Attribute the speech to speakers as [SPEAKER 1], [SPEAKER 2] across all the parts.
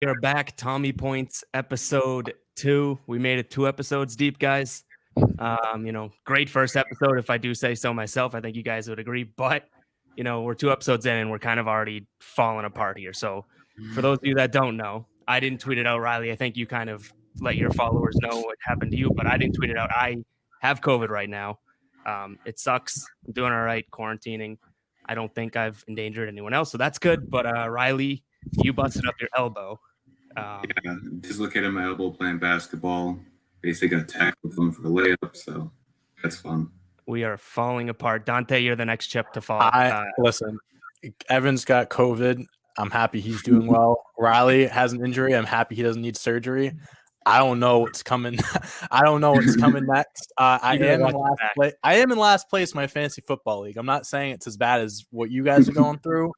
[SPEAKER 1] We are back. Tommy Points, episode 2. We made it 2 episodes deep, guys. Great first episode, if I do say so myself. I think you guys would agree. But, we're 2 episodes in and we're kind of already falling apart here. So, for those of you that don't know, I didn't tweet it out, Riley. I think you kind of let your followers know what happened to you, but I didn't tweet it out. I have COVID right now. It sucks. I'm doing all right, quarantining. I don't think I've endangered anyone else, so that's good. But Riley, you busted up your elbow.
[SPEAKER 2] Yeah, dislocated my elbow playing basketball. Basically got tackled going for the layup, so that's fun.
[SPEAKER 1] We are falling apart. Dante, you're the next chip to fall.
[SPEAKER 3] Listen, Evan's got COVID. I'm happy he's doing well. Riley has an injury. I'm happy he doesn't need surgery. I don't know what's coming. I don't know what's coming next. I am in last place in my fantasy football league. I'm not saying it's as bad as what you guys are going through,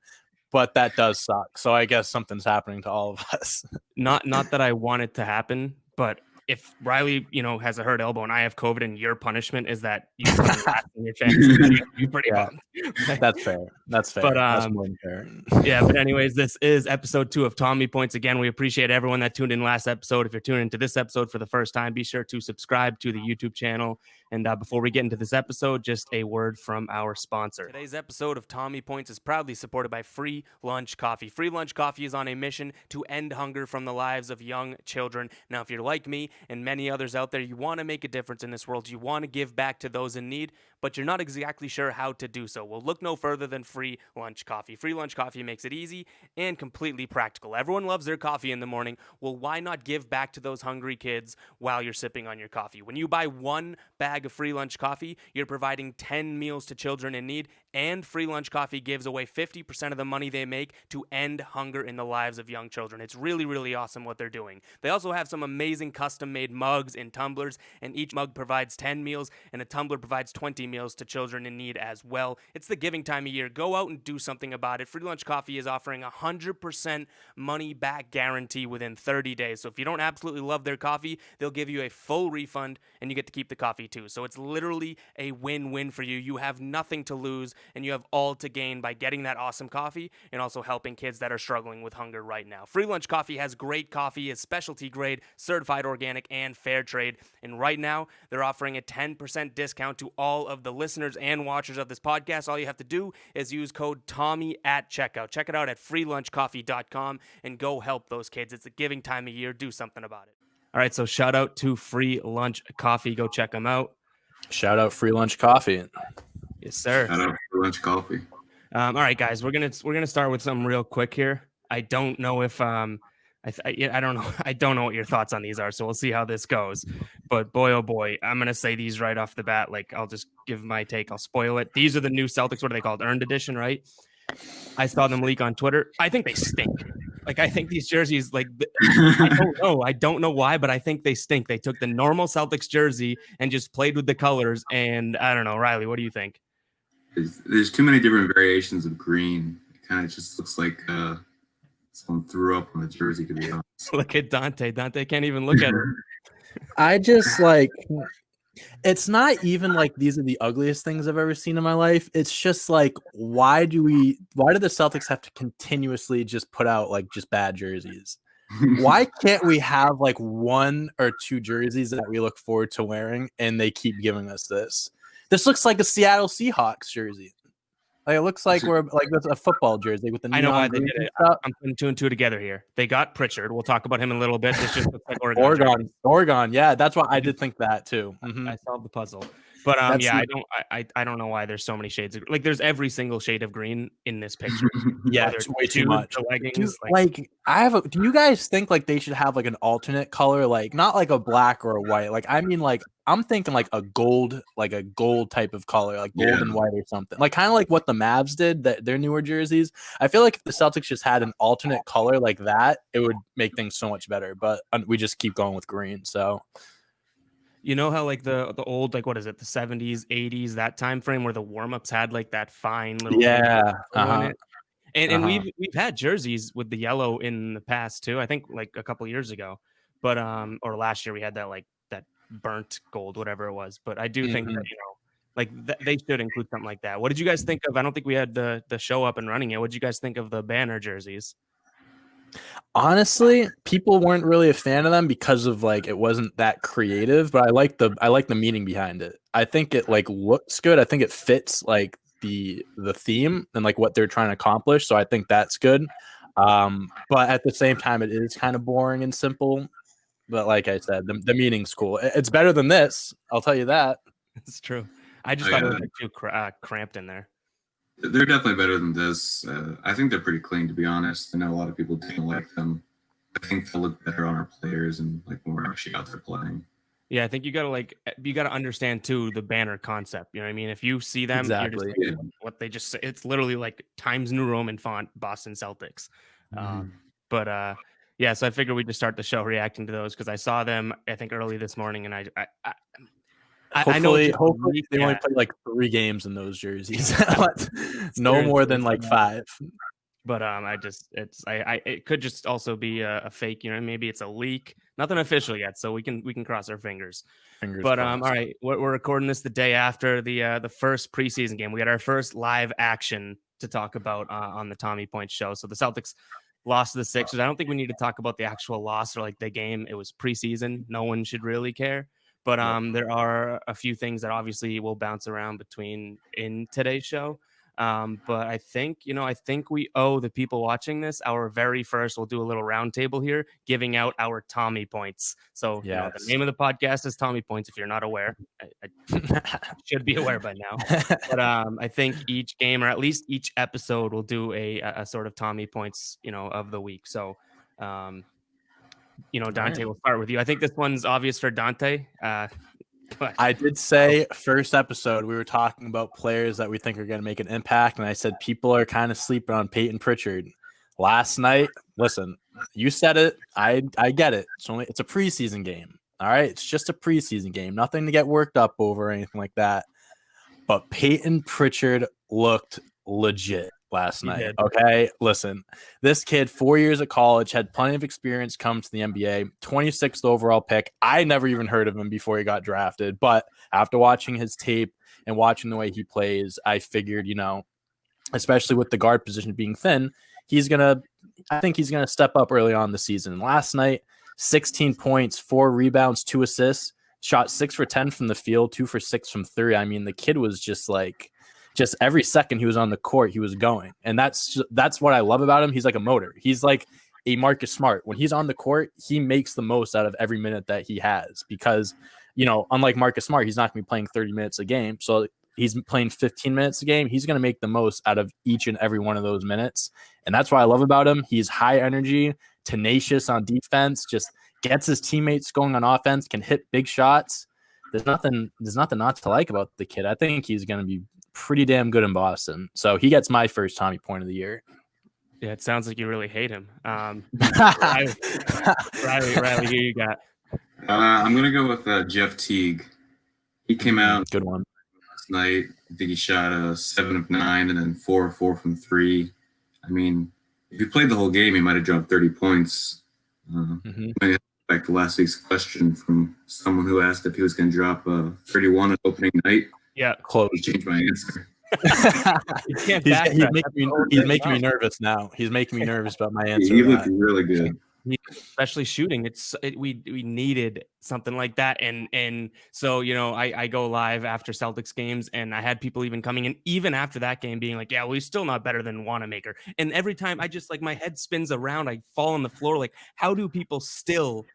[SPEAKER 3] but that does suck. So I guess something's happening to all of us.
[SPEAKER 1] Not that I want it to happen, but if Riley, has a hurt elbow and I have COVID and your punishment is that you in your fantasy, you're pretty bummed.
[SPEAKER 3] That's fair. That's fair.
[SPEAKER 1] But,
[SPEAKER 3] that's more than fair.
[SPEAKER 1] Yeah, but anyways, this is episode 2 of Tommy Points. Again, we appreciate everyone that tuned in last episode. If you're tuning into this episode for the first time, be sure to subscribe to the YouTube channel. And before we get into this episode, just a word from our sponsor. Today's episode of Tommy Points is proudly supported by Free Lunch Coffee. Free Lunch Coffee is on a mission to end hunger from the lives of young children. Now, if you're like me and many others out there, you want to make a difference in this world. You want to give back to those in need, but you're not exactly sure how to do so. Well, look no further than Free Lunch Coffee. Free Lunch Coffee makes it easy and completely practical. Everyone loves their coffee in the morning. Well, why not give back to those hungry kids while you're sipping on your coffee? When you buy one bag of Free Lunch Coffee, you're providing 10 meals to children in need, and Free Lunch Coffee gives away 50% of the money they make to end hunger in the lives of young children. It's really, really awesome what they're doing. They also have some amazing custom-made mugs and tumblers, and each mug provides 10 meals, and a tumbler provides 20 meals to children in need as well. It's the giving time of year. Go out and do something about it. Free Lunch Coffee is offering a 100% money-back guarantee within 30 days. So if you don't absolutely love their coffee, they'll give you a full refund, and you get to keep the coffee too. So it's literally a win-win for you. You have nothing to lose, and you have all to gain by getting that awesome coffee and also helping kids that are struggling with hunger right now. Free Lunch Coffee has great coffee, is specialty grade, certified organic, and fair trade. And right now, they're offering a 10% discount to all of the listeners and watchers of this podcast. All you have to do is use code Tommy at checkout. Check it out at freelunchcoffee.com and go help those kids. It's a giving time of year. Do something about it. All right, so shout out to Free Lunch Coffee. Go check them out.
[SPEAKER 3] Shout out Free Lunch Coffee.
[SPEAKER 1] Yes, sir.
[SPEAKER 2] Shout out Free Lunch Coffee.
[SPEAKER 1] All right, guys, we're gonna start with something real quick here. I don't know if I don't know. I don't know what your thoughts on these are, so we'll see how this goes. But boy, oh boy, I'm gonna say these right off the bat. Like, I'll just give my take. I'll spoil it. These are the new Celtics. What are they called? Earned edition, right? I saw them leak on Twitter. I think they stink. Like, I think these jerseys, like, I don't know why, but I think they stink. They took the normal Celtics jersey and just played with the colors. And I don't know, Riley, what do you think?
[SPEAKER 2] There's too many different variations of green. It kind of just looks like someone threw up on the jersey, to be honest.
[SPEAKER 1] Look at Dante. Dante can't even look at it.
[SPEAKER 3] I just it's not even like these are the ugliest things I've ever seen in my life. It's just like, why do the Celtics have to continuously just put out like just bad jerseys? Why can't we have like 1 or 2 jerseys that we look forward to wearing and they keep giving us this? This looks like a Seattle Seahawks jersey. Like, it looks like we're like that's a football jersey with the.
[SPEAKER 1] I know why they did it. I'm putting 2 and 2 together here. They got Pritchard. We'll talk about him in a little bit. This just looks like
[SPEAKER 3] Oregon. Yeah, that's why I did think that too.
[SPEAKER 1] I solved the puzzle. But I don't know why there's so many shades of like there's every single shade of green in this picture.
[SPEAKER 3] Yeah, it's way too much. Leggings, do you guys think like they should have like an alternate color, like not like a black or a white? Like, I mean, like I'm thinking like a gold type of color, like gold and white or something. Like kind of like what the Mavs did, that their newer jerseys. I feel like if the Celtics just had an alternate color like that, it would make things so much better. But we just keep going with green. So
[SPEAKER 1] you know how like the old, like, what is it, the 70s, 80s, that time frame where the warm-ups had like that fine little And we've had jerseys with the yellow in the past too. I think like a couple years ago, but or last year we had that like that burnt gold, whatever it was. But I do think that they should include something like that. What did you guys think of? I don't think we had the show up and running yet. What did you guys think of the banner jerseys?
[SPEAKER 3] Honestly, people weren't really a fan of them because of like it wasn't that creative, but I like the meaning behind it. I think it like looks good. I think it fits like the theme and like what they're trying to accomplish. So I think that's good. But at the same time, it is kind of boring and simple. But like I said, the meaning's cool. It's better than this. I'll tell you that.
[SPEAKER 1] It's true. I just thought it was like too cramped in there.
[SPEAKER 2] They're definitely better than this. I think they're pretty clean, to be honest. I know a lot of people didn't like them. I think they'll look better on our players and like when we're actually out there playing.
[SPEAKER 1] Yeah, I think you gotta understand too the banner concept. You know what I mean? If you see them,
[SPEAKER 3] Exactly.
[SPEAKER 1] you're just like, what they just say. It's literally like Times New Roman font Boston Celtics. But yeah, so I figured we'd just start the show reacting to those because I saw them I think early this morning, and I know
[SPEAKER 3] Hopefully they only play like 3 games in those jerseys. No more than like 5.
[SPEAKER 1] But it could just also be a fake, you know, maybe it's a leak. Nothing official yet, so we can cross our fingers. But all right, we're recording this the day after the first preseason game. We had our first live action to talk about on the Tommy Point show. So the Celtics lost to the Sixers. I don't think we need to talk about the actual loss or like the game. It was preseason. No one should really care. But there are a few things that obviously will bounce around in today's show. But I think we owe the people watching this our very first. We'll do a little roundtable here, giving out our Tommy points. So the name of the podcast is Tommy Points. If you're not aware, I should be aware by now. But I think each game, or at least each episode, will do a sort of Tommy Points, of the week. So, Dante, we'll start with you. I think this one's obvious for Dante.
[SPEAKER 3] I did say first episode we were talking about players that we think are going to make an impact, and I said people are kind of sleeping on Payton Pritchard. Last night, listen, you said it. I get it. It's a preseason game. All right, it's just a preseason game. Nothing to get worked up over or anything like that. But Payton Pritchard looked legit last night. Okay, listen, this kid, 4 years of college, had plenty of experience, come to the NBA, 26th overall pick. I never even heard of him before he got drafted, but after watching his tape and watching the way he plays, I figured, especially with the guard position being thin, I think he's gonna step up early on in the season. Last night, 16 points, 4 rebounds, 2 assists, shot 6 for 10 from the field, 2 for 6 from 3. I mean, the kid was just every second he was on the court, he was going. And that's what I love about him. He's like a motor. He's like a Marcus Smart. When he's on the court, he makes the most out of every minute that he has because, unlike Marcus Smart, he's not going to be playing 30 minutes a game. So he's playing 15 minutes a game. He's going to make the most out of each and every one of those minutes. And that's what I love about him. He's high energy, tenacious on defense, just gets his teammates going on offense, can hit big shots. There's nothing not to like about the kid. I think he's going to be pretty damn good in Boston. So he gets my first Tommy point of the year.
[SPEAKER 1] Yeah, it sounds like you really hate him. Riley, who you got?
[SPEAKER 2] I'm going to go with Jeff Teague. He came out
[SPEAKER 3] good one
[SPEAKER 2] last night. I think he shot 7 of 9 and then 4 of 4 from 3. I mean, if he played the whole game, he might have dropped 30 points. Back to last week's question from someone who asked if he was going to drop 31 on opening night.
[SPEAKER 1] Yeah,
[SPEAKER 2] close. Change my answer.
[SPEAKER 3] He's making me nervous now. He's making me nervous about my answer.
[SPEAKER 2] He looked really good,
[SPEAKER 1] especially shooting. We needed something like that, and so I go live after Celtics games, and I had people even coming in even after that game being like, "Yeah, well, he's still not better than Wanamaker." And every time I just my head spins around, I fall on the floor. Like, how do people still?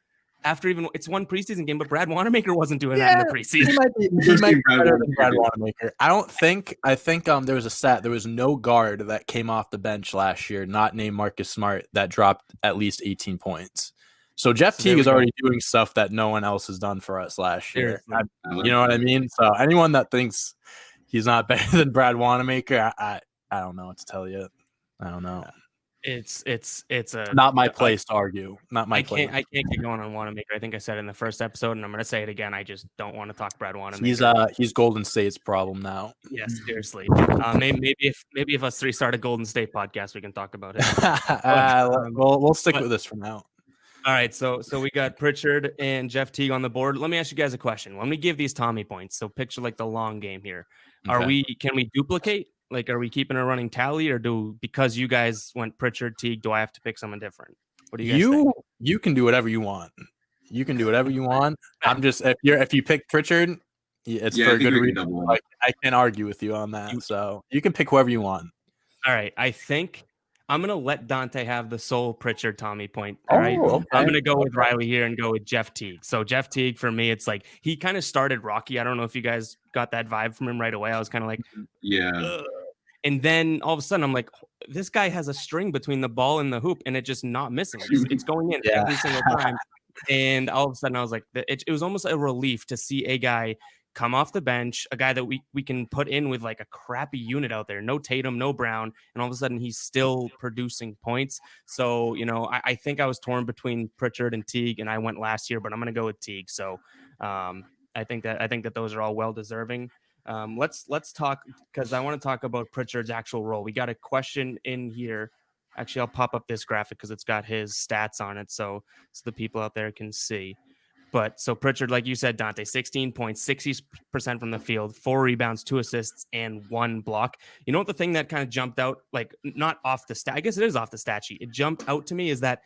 [SPEAKER 1] After it's one preseason game, but Brad Wanamaker wasn't doing that in the preseason.
[SPEAKER 3] He might be better than Brad Wanamaker. I think there was a stat. There was no guard that came off the bench last year, not named Marcus Smart, that dropped at least 18 points. So Jeff Teague is already doing stuff that no one else has done for us last year. You know what I mean? So anyone that thinks he's not better than Brad Wanamaker, I don't know what to tell you. I don't know.
[SPEAKER 1] It's
[SPEAKER 3] not my place to argue. Not my place.
[SPEAKER 1] I can't get going on Wanamaker. I think I said it in the first episode, and I'm going to say it again. I just don't want to talk Brad Wanamaker.
[SPEAKER 3] He's Golden State's problem now.
[SPEAKER 1] Yeah, seriously. Maybe if us three start a Golden State podcast, we can talk about it.
[SPEAKER 3] We'll stick with this for now.
[SPEAKER 1] All right, so we got Pritchard and Jeff Teague on the board. Let me ask you guys a question. When we give these Tommy points, so picture the long game here. Can we duplicate? Are we keeping a running tally, or because you guys went Pritchard, Teague, do I have to pick someone different? What do you guys think?
[SPEAKER 3] You can do whatever you want. You can do whatever you want. I'm just if you pick Pritchard, it's for a good reason. Like, I can't argue with you on that. So you can pick whoever you want.
[SPEAKER 1] All right. I think I'm gonna let Dante have the sole Pritchard Tommy point. All right.
[SPEAKER 3] Okay.
[SPEAKER 1] I'm gonna go with Riley here and go with Jeff Teague. So Jeff Teague, for me, it's like he kind of started rocky. I don't know if you guys got that vibe from him right away. I was kind of like,
[SPEAKER 2] yeah.
[SPEAKER 1] ugh. And then all of a sudden, I'm like, this guy has a string between the ball and the hoop, and it just not missing. It's going in every single time. And all of a sudden, I was like, it was almost a relief to see a guy come off the bench, a guy that we can put in with like a crappy unit out there. No Tatum, no Brown. And all of a sudden, he's still producing points. So, I think I was torn between Pritchard and Teague, and I went last year, but I'm going to go with Teague. So I think that those are all well deserving. Let's talk, because I want to talk about Pritchard's actual role. We got a question in here. Actually, I'll pop up this graphic because it's got his stats on it, so the people out there can see. But so Pritchard, like you said, Dante, 16 points, 60% from the field, 4 rebounds, 2 assists, and 1 block. You know what the thing that kind of jumped out, like not off the stat, I guess it is off the stat sheet. It jumped out to me is that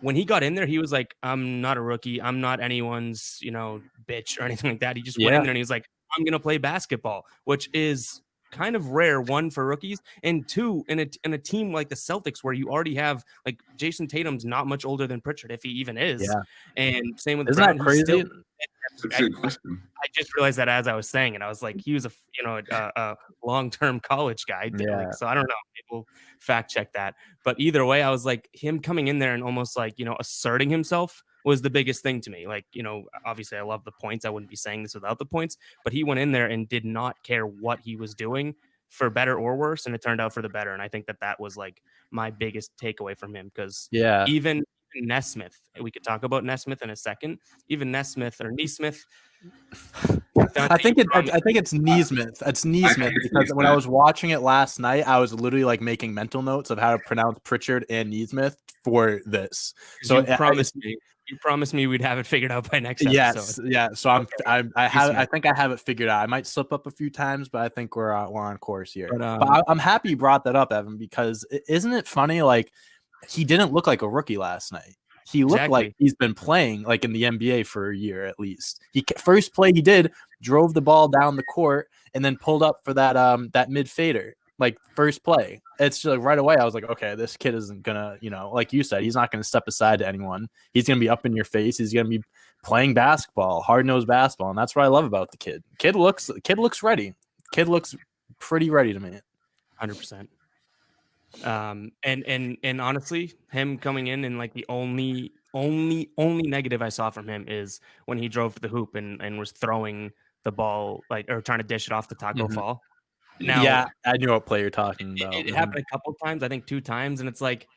[SPEAKER 1] when he got in there, he was like, I'm not a rookie. I'm not anyone's, bitch or anything like that. He just went in there and he was like, I'm going to play basketball, which is kind of rare, one, for rookies, and two, in a team like the Celtics, where you already have, like, Jason Tatum's not much older than Pritchard, if he even is. Yeah. And same with
[SPEAKER 3] Isn't
[SPEAKER 1] Brown.
[SPEAKER 3] That crazy?
[SPEAKER 1] I just realized that as I was saying it. I was like, he was a long-term college guy.
[SPEAKER 3] Yeah.
[SPEAKER 1] Like, so I don't know. People fact check that. But either way, I was like, him coming in there and almost like, asserting himself was the biggest thing to me. Like, obviously I love the points. I wouldn't be saying this without the points, but he went in there and did not care what he was doing, for better or worse. And it turned out for the better. And I think that was like my biggest takeaway from him, because even Nesmith, we could talk about Nesmith in a second. Even Nesmith or Neesmith.
[SPEAKER 3] I think it's Neesmith. It's Neesmith, because when I was watching it last night, I was literally like making mental notes of how to pronounce Pritchard and Neesmith for this. So
[SPEAKER 1] you promised me we'd have it figured out by next episode.
[SPEAKER 3] Yes, So I think I have it figured out. I might slip up a few times, but I think we're on course here. But I'm happy you brought that up, Evan, because isn't it funny? Like, he didn't look like a rookie last night. He looked like he's been playing like in the NBA for a year at least. First play he did, drove the ball down the court and then pulled up for that mid fader. Like, first play. It's just like right away I was like, okay, this kid isn't gonna, like you said, he's not gonna step aside to anyone. He's gonna be up in your face. He's gonna be playing basketball, hard-nosed basketball, and that's what I love about the kid. Kid looks ready. Kid looks pretty ready to me.
[SPEAKER 1] 100%. And honestly, him coming in and like the only negative I saw from him is when he drove to the hoop and was throwing the ball, like, or trying to dish it off to Taco Fall. Now,
[SPEAKER 3] yeah, I knew what play you're talking about.
[SPEAKER 1] It happened a couple times, I think 2 times, and it's like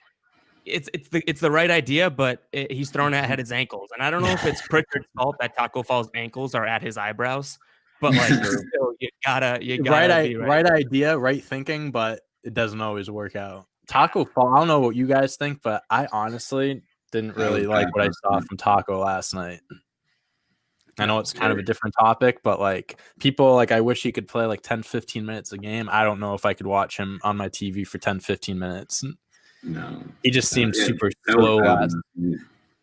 [SPEAKER 1] it's the right idea, but he's thrown it at his ankles, and I don't know if it's Pritchard's fault that Taco Fall's ankles are at his eyebrows, but like still, you gotta
[SPEAKER 3] right idea, right thinking, but it doesn't always work out. Taco Fall, I don't know what you guys think, but I honestly didn't really like what I saw from Taco last night. I know it's kind of a different topic, but like, people, like, I wish he could play like 10-15 minutes a game. I don't know if I could watch him on my TV for 10-15 minutes.
[SPEAKER 2] No,
[SPEAKER 3] he just seemed super slow.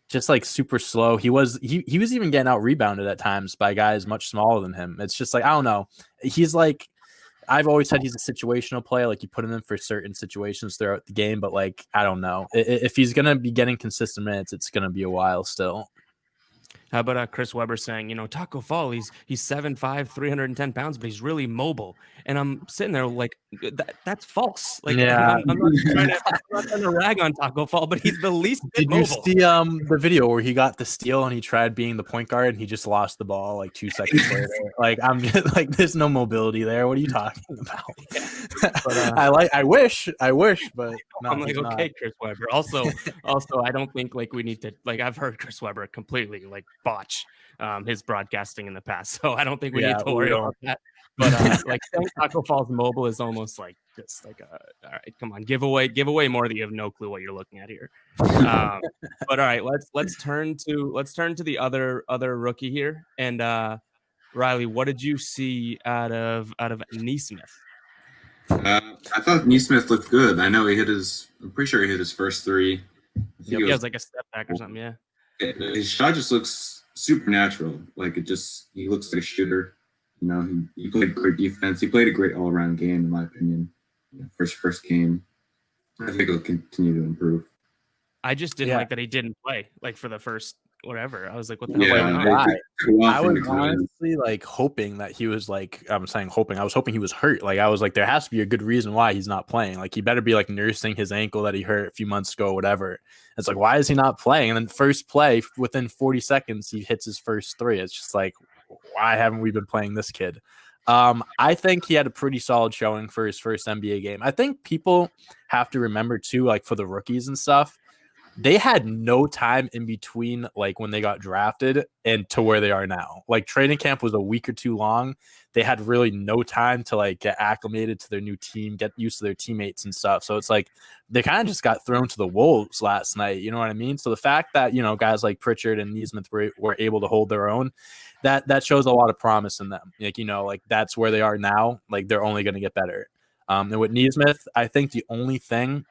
[SPEAKER 3] Just like super slow. He was even getting out rebounded at times by guys much smaller than him. It's just like, I don't know. He's like, I've always said he's a situational player. Like, you put him in for certain situations throughout the game, but like, I don't know. If he's gonna be getting consistent minutes, it's gonna be a while still.
[SPEAKER 1] How about Chris Webber saying, Taco Fall, he's 7'5", 310 pounds, but he's really mobile. And I'm sitting there like, that's false. Like,
[SPEAKER 3] yeah,
[SPEAKER 1] I'm not trying to rag on Taco Fall, but he's the least
[SPEAKER 3] Did
[SPEAKER 1] mobile.
[SPEAKER 3] You see the video where he got the steal and he tried being the point guard and he just lost the ball like 2 seconds later? Like, I'm just like, there's no mobility there. What are you talking about? But, I wish, but
[SPEAKER 1] I'm like, okay, Chris Webber. Also, I don't think like we need to, like, I've heard Chris Webber completely like botch his broadcasting in the past, so I don't think we need to worry about that. But like, saying Taco Fall's mobile is almost like just like all right, come on, give away more that you have no clue what you're looking at here. But all right, let's turn to the other rookie here. And Riley, what did you see out of Neesmith?
[SPEAKER 2] I thought Neesmith looked good. I know I'm pretty sure he hit his first 3.
[SPEAKER 1] It was like a step back or something. Yeah.
[SPEAKER 2] His shot just looks supernatural. Like he looks like a shooter. You know, he played great defense. He played a great all-around game, in my opinion. First game. I think it'll continue to improve.
[SPEAKER 1] I just didn't like that he didn't play like for the first whatever. I was like, what the
[SPEAKER 2] hell?
[SPEAKER 3] I was honestly like hoping that he was like, I was hoping he was hurt. Like I was like, there has to be a good reason why he's not playing. Like he better be like nursing his ankle that he hurt a few months ago, whatever. It's like, why is he not playing? And then first play within 40 seconds, he hits his first three. It's just like, why haven't we been playing this kid? I think he had a pretty solid showing for his first NBA game. I think people have to remember too, like for the rookies and stuff, they had no time in between like when they got drafted and to where they are now. Like training camp was a week or two long. They had really no time to like get acclimated to their new team, get used to their teammates and stuff. So it's like they kind of just got thrown to the wolves last night. You know what I mean? So the fact that, you know, guys like Pritchard and Nesmith were able to hold their own, that shows a lot of promise in them. Like, you know, like that's where they are now. Like they're only going to get better. And with Nesmith, I think the only thing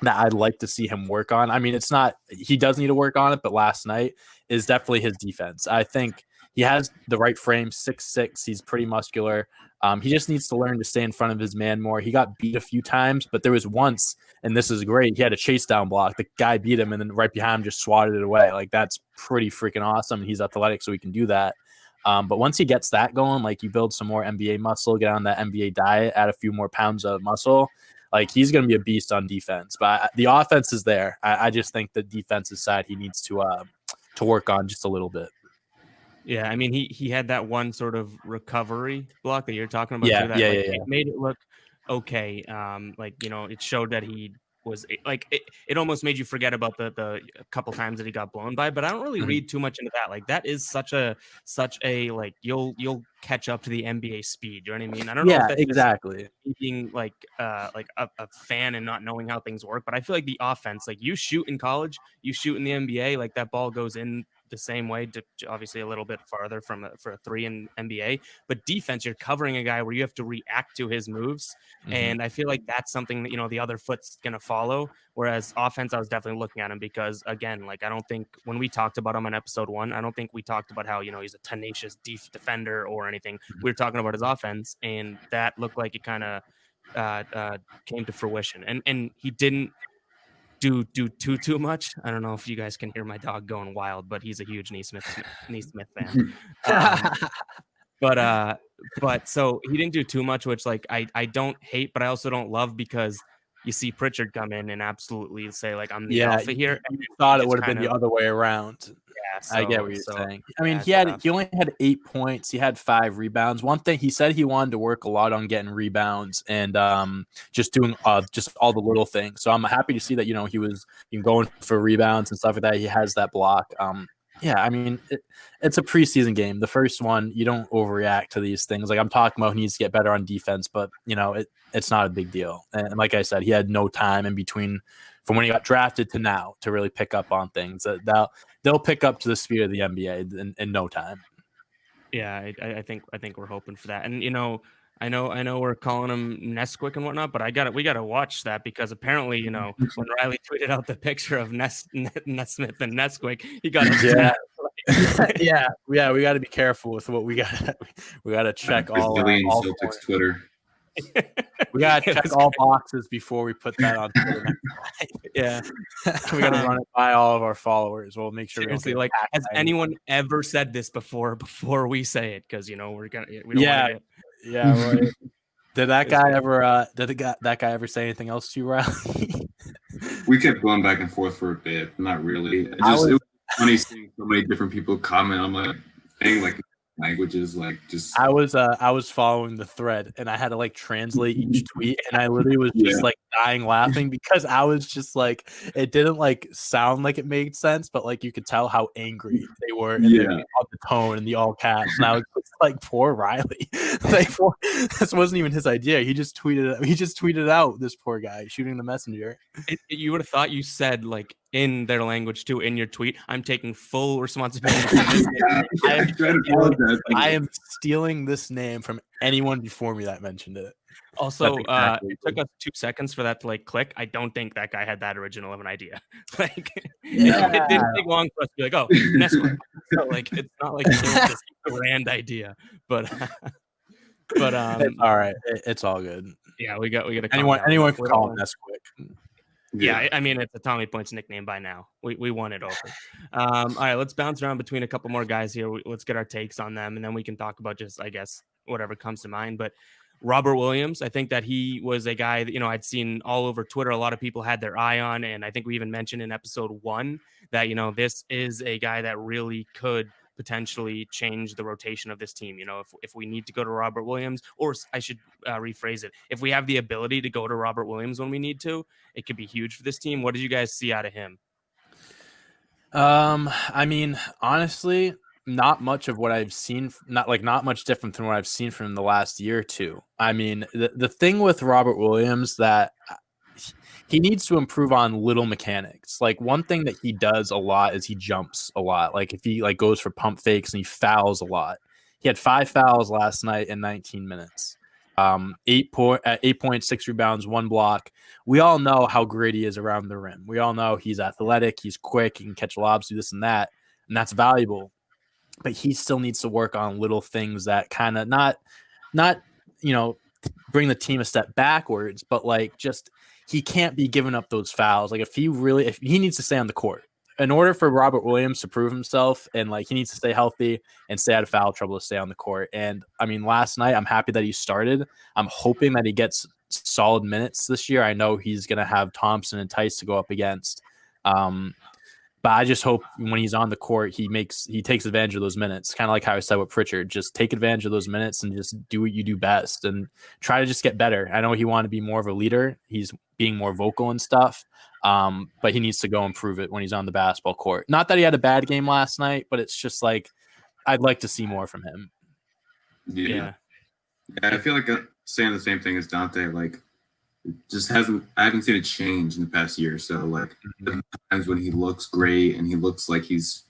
[SPEAKER 3] that I'd like to see him work on, I mean, it's not, he does need to work on it, but last night is definitely his defense. I think he has the right frame, 6'6". He's pretty muscular. He just needs to learn to stay in front of his man more. He got beat a few times, but there was once, and this is great, he had a chase down block. The guy beat him, and then right behind him just swatted it away. Like, that's pretty freaking awesome. He's athletic, so he can do that. But once he gets that going, like you build some more NBA muscle, get on that NBA diet, add a few more pounds of muscle, like he's going to be a beast on defense. But the offense is there. I just think the defensive side he needs to work on just a little bit.
[SPEAKER 1] Yeah, I mean he had that one sort of recovery block that you're talking about.
[SPEAKER 3] Yeah,
[SPEAKER 1] that,
[SPEAKER 3] yeah,
[SPEAKER 1] like,
[SPEAKER 3] yeah.
[SPEAKER 1] It made it look okay. Like, you know, it showed that he was like it almost made you forget about the couple times that he got blown by. But I don't really read too much into that. Like that is such a like you'll catch up to the NBA speed. You know what I mean? I don't know if that's
[SPEAKER 3] exactly
[SPEAKER 1] being like a fan and not knowing how things work, but I feel like the offense, like you shoot in college, you shoot in the NBA, like that ball goes in the same way, to obviously a little bit farther for a three in NBA, but defense, you're covering a guy where you have to react to his moves. And I feel like that's something that, you know, the other foot's going to follow. Whereas offense, I was definitely looking at him because, again, like I don't think when we talked about him on episode 1, I don't think we talked about how, you know, he's a tenacious defender or anything. We were talking about his offense, and that looked like it kind of came to fruition. And he didn't do too much. I don't know if you guys can hear my dog going wild, but he's a huge Nesmith fan. But so he didn't do too much, which like I don't hate, but I also don't love, because you see Pritchard come in and absolutely say like I'm the alpha here.
[SPEAKER 3] You thought it would have been the other way around.
[SPEAKER 1] Yeah,
[SPEAKER 3] I get what you're saying. I mean, he only had 8 points. He had 5 rebounds. One thing he said, he wanted to work a lot on getting rebounds and just doing just all the little things. So I'm happy to see that, you know, he was going for rebounds and stuff like that. He has that block. Yeah, I mean, it's a preseason game. The first one, you don't overreact to these things. Like I'm talking about, he needs to get better on defense, but you know, it's not a big deal. And like I said, he had no time in between from when he got drafted to now to really pick up on things. They'll pick up to the speed of the NBA in no time.
[SPEAKER 1] Yeah, I think we're hoping for that. And you know, I know we're calling him Nesquik and whatnot, but we gotta watch that, because apparently, you know, when Riley tweeted out the picture of Nesmith and Nesquik, he got
[SPEAKER 3] yeah, we got to be careful with what we got to check all
[SPEAKER 2] Celtics Twitter.
[SPEAKER 3] We got to check all boxes before we put that on Twitter. Yeah, we got to run it by all of our followers. We'll make sure.
[SPEAKER 1] Seriously, like, has anyone ever said this before we say it? Because you know we don't want to
[SPEAKER 3] Yeah, right. Did that guy ever? That guy ever say anything else to you, Riley?
[SPEAKER 2] We kept going back and forth for a bit. Not really. It was funny seeing so many different people comment on my thing, like languages, like just.
[SPEAKER 3] I was following the thread, and I had to like translate each tweet, and I literally was just like dying laughing, because I was just like, it didn't like sound like it made sense, but like you could tell how angry they were, and the tone and the all caps. And I was just like, poor Riley. Like, this wasn't even his idea. He just tweeted out this poor guy shooting the messenger.
[SPEAKER 1] You would have thought you said like in their language too in your tweet, I'm taking full responsibility for this.
[SPEAKER 3] I am stealing this name from anyone before me that mentioned it.
[SPEAKER 1] Also,
[SPEAKER 3] exactly
[SPEAKER 1] it took us 2 seconds for that to like click. I don't think that guy had that original of an idea. Like, it didn't take long for us to be like, oh, Nesquik. So, like, it's not like it was this grand idea, but
[SPEAKER 3] It's all right. It's all good.
[SPEAKER 1] yeah, we got to
[SPEAKER 3] Anyone can call him Nesquik.
[SPEAKER 1] Yeah, I mean, it's a Tommy Points nickname by now. We won it over. All right, let's bounce around between a couple more guys here. Let's get our takes on them, and then we can talk about just, I guess, whatever comes to mind. But Robert Williams, I think that he was a guy that, I'd seen all over Twitter. A lot of people had their eye on, and I think we even mentioned in episode 1 that, this is a guy that really could potentially change the rotation of this team. If we need to go to Robert Williams, or I should rephrase it, if we have the ability to go to Robert Williams when we need to, it could be huge for this team. What did you guys see out of him?
[SPEAKER 3] I mean, honestly, not much of what I've seen, not much different than what I've seen from the last year or two. I mean, the thing with Robert Williams that he needs to improve on little mechanics. Like, one thing that he does a lot is he jumps a lot. Like, if he goes for pump fakes, and he fouls a lot. He had 5 fouls last night in 19 minutes. 8.6 rebounds, 1 block. We all know how great he is around the rim. We all know he's athletic, he's quick, he can catch lobs, do this and that, and that's valuable. But he still needs to work on little things that kind of not bring the team a step backwards, but like, just he can't be giving up those fouls. Like, if he needs to stay on the court in order for Robert Williams to prove himself, and like, he needs to stay healthy and stay out of foul trouble to stay on the court. And I mean, last night, I'm happy that he started. I'm hoping that he gets solid minutes this year. I know he's going to have Thompson and Tice to go up against. But I just hope when he's on the court, he takes advantage of those minutes. Kind of like how I said with Pritchard, just take advantage of those minutes and just do what you do best and try to just get better. I know he wanted to be more of a leader. He's being more vocal and stuff. But he needs to go improve it when he's on the basketball court. Not that he had a bad game last night, but it's just like, I'd like to see more from him.
[SPEAKER 2] Yeah. I feel like saying the same thing as Dante, like, I haven't seen it change in the past year or so. Like, the times when he looks great and he looks like he's,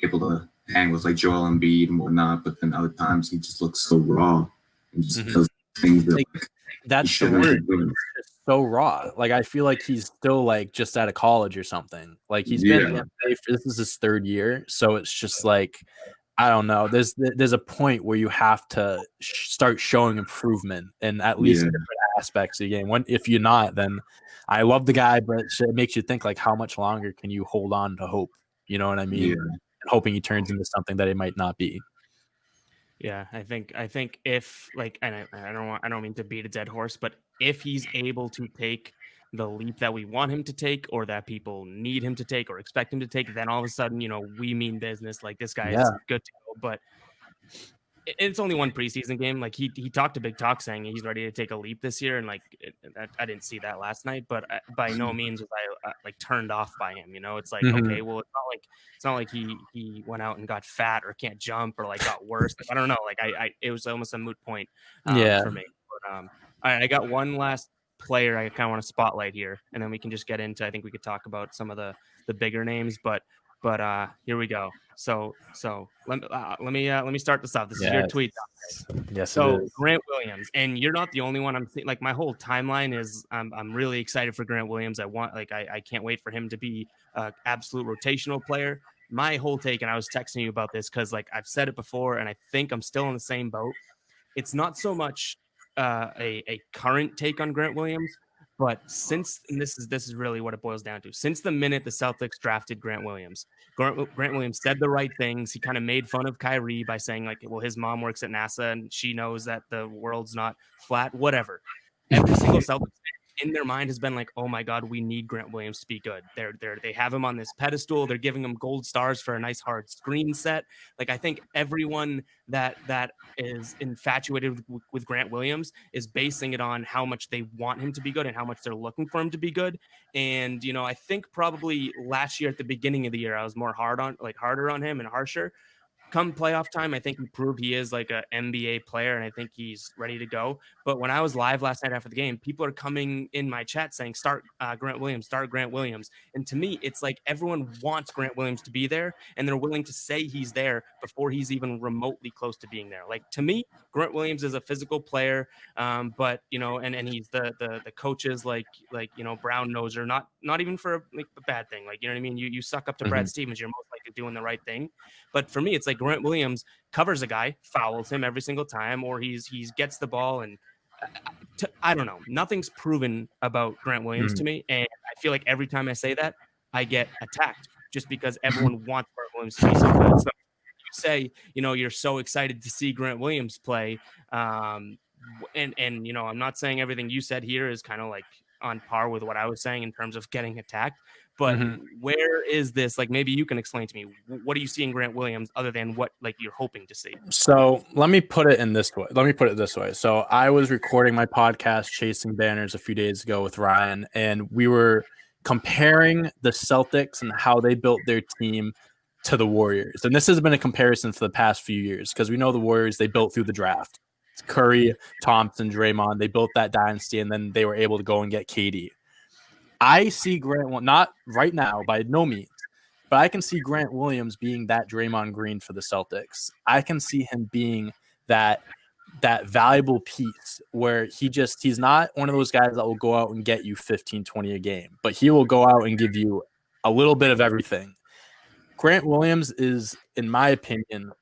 [SPEAKER 2] able to hang with like Joel Embiid and whatnot, but then other times he just looks so raw and just does things that
[SPEAKER 3] that's the word. It's so raw. Like, I feel like he's still like just out of college or something. Like, he's been in the NBA this is his 3rd year, so it's just like, I don't know. There's a point where you have to start showing improvement in at least different aspects of the game. If you're not, then I love the guy, but it makes you think, like, how much longer can you hold on to hope? You know what I mean?
[SPEAKER 2] Yeah.
[SPEAKER 3] Hoping he turns into something that it might not be.
[SPEAKER 1] Yeah, I think if, like, and I don't mean to beat a dead horse, but if he's able to take the leap that we want him to take, or that people need him to take or expect him to take, then all of a sudden, we mean business. Like, this guy is good to go. But it's only one preseason game. Like, he talked a big talk saying he's ready to take a leap this year, and like, I didn't see that last night. But by no means was I like turned off by him. It's like, okay, well, it's not like he went out and got fat or can't jump or like got worse. Like, I don't know. Like, it was almost a moot point for me. But, all right, I got one last player I kind of want to spotlight here, and then we can just get into, I think we could talk about some of the bigger names, but here we go. So let me start this off. This is your tweet.
[SPEAKER 3] Yes.
[SPEAKER 1] So Grant Williams, and you're not the only one. I'm seeing, like, my whole timeline is I'm really excited for Grant Williams. I can't wait for him to be an absolute rotational player. My whole take, and I was texting you about this because, like, I've said it before, and I think I'm still in the same boat. It's not so much a current take on Grant Williams, but this is really what it boils down to. Since the minute the Celtics drafted Grant Williams said the right things. He kind of made fun of Kyrie by saying, like, well, his mom works at NASA and she knows that the world's not flat, whatever. Every single Celtics in their mind has been like, oh my God, we need Grant Williams to be good. They have him on this pedestal. They're giving him gold stars for a nice hard screen set. Like, I think everyone that is infatuated with Grant Williams is basing it on how much they want him to be good and how much they're looking for him to be good. And, I think probably last year at the beginning of the year, I was more harder on him and harsher. come playoff time, I think he proved he is like an NBA player, and I think he's ready to go. But when I was live last night after the game, people are coming in my chat saying, start Grant Williams, start Grant Williams. And to me, it's like everyone wants Grant Williams to be there, and they're willing to say he's there before he's even remotely close to being there. Like, to me, Grant Williams is a physical player, but and he's the coaches like brown noser, not even for like a bad thing. Like, you know what I mean? You suck up to Brad Stevens, you're most likely doing the right thing. But for me, it's like Grant Williams covers a guy, fouls him every single time, or he gets the ball, and I don't know. Nothing's proven about Grant Williams to me, and I feel like every time I say that, I get attacked just because everyone wants Grant Williams to be so good. So you say, you're so excited to see Grant Williams play, and I'm not saying everything you said here is kind of like on par with what I was saying in terms of getting attacked. But where is this? Like, maybe you can explain to me, what do you see in Grant Williams other than what like you're hoping to see?
[SPEAKER 3] So let me put it this way. So I was recording my podcast, Chasing Banners, a few days ago with Ryan, and we were comparing the Celtics and how they built their team to the Warriors. And this has been a comparison for the past few years because we know the Warriors, they built through the draft. It's Curry, Thompson, Draymond, they built that dynasty, and then they were able to go and get KD. I see Grant, not right now by no means, but I can see Grant Williams being that Draymond Green for the Celtics. I can see him being that valuable piece where he's not one of those guys that will go out and get you 15, 20 a game, but he will go out and give you a little bit of everything. Grant Williams is, in my opinion,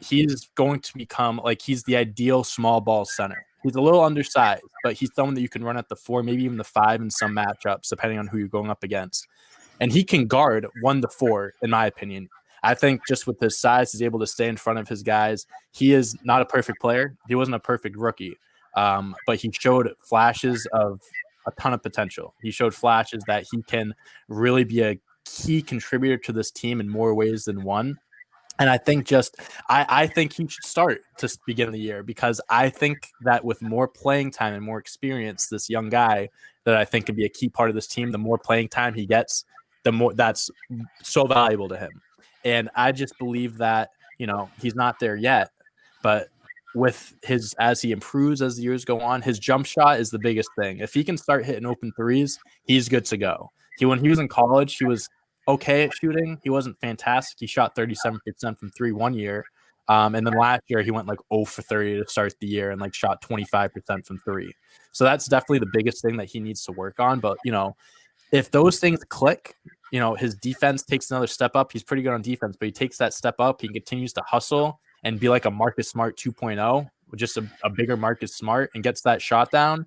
[SPEAKER 3] he's going to become like he's the ideal small ball center. He's a little undersized, but he's someone that you can run at the 4, maybe even the 5 in some matchups, depending on who you're going up against. And he can guard 1 to 4, in my opinion. I think just with his size, he's able to stay in front of his guys. He is not a perfect player. He wasn't a perfect rookie, but he showed flashes of a ton of potential. He showed flashes that he can really be a key contributor to this team in more ways than one. And I think I think he should start to begin the year because I think that with more playing time and more experience, this young guy that I think could be a key part of this team, the more playing time he gets, the more that's so valuable to him. And I just believe that, he's not there yet, but with as he improves as the years go on, his jump shot is the biggest thing. If he can start hitting open threes, he's good to go. When he was in college, he was okay at shooting. He wasn't fantastic. He shot 37% from 3 one year. And then last year he went like 0 for 30 to start the year and like shot 25% from 3. So that's definitely the biggest thing that he needs to work on. But, if those things click, his defense takes another step up. He's pretty good on defense, but he takes that step up. He continues to hustle and be like a Marcus Smart 2.0, just a bigger Marcus Smart, and gets that shot down.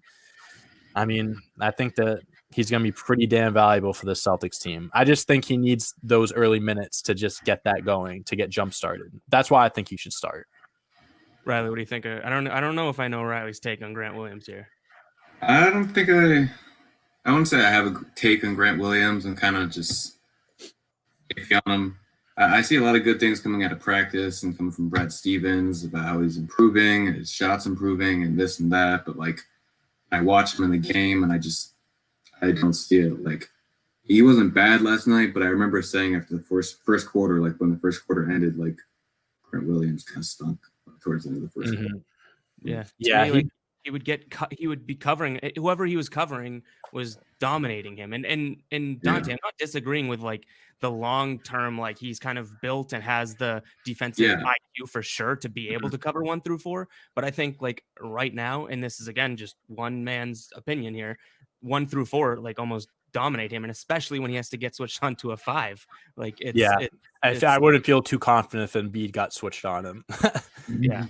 [SPEAKER 3] I mean, I think that he's going to be pretty damn valuable for the Celtics team. I just think he needs those early minutes to just get that going, to get jump started. That's why I think he should start.
[SPEAKER 1] Riley, what do you think? I don't know if I know Riley's take on Grant Williams here.
[SPEAKER 2] I don't think I wouldn't say I have a take on Grant Williams. I'm kind of just iffy on him. I see a lot of good things coming out of practice and coming from Brad Stevens about how he's improving, his shots improving, and this and that. But like, I watch him in the game, and I don't see it. Like, he wasn't bad last night, but I remember saying after the first quarter, like when the first quarter ended, like Grant Williams kind of stunk towards the end of the first quarter.
[SPEAKER 1] Yeah,
[SPEAKER 3] yeah.
[SPEAKER 1] He would get he would be covering whoever he was covering was dominating him. And Dante, I'm not disagreeing with like the long term, like he's kind of built and has the defensive IQ for sure to be able to cover 1 through 4. But I think like right now, and this is again just one man's opinion here, 1 through 4 like almost dominate him, and especially when he has to get switched on to a 5. Like
[SPEAKER 3] I wouldn't feel too confident if Embiid got switched on him.
[SPEAKER 1] Yeah.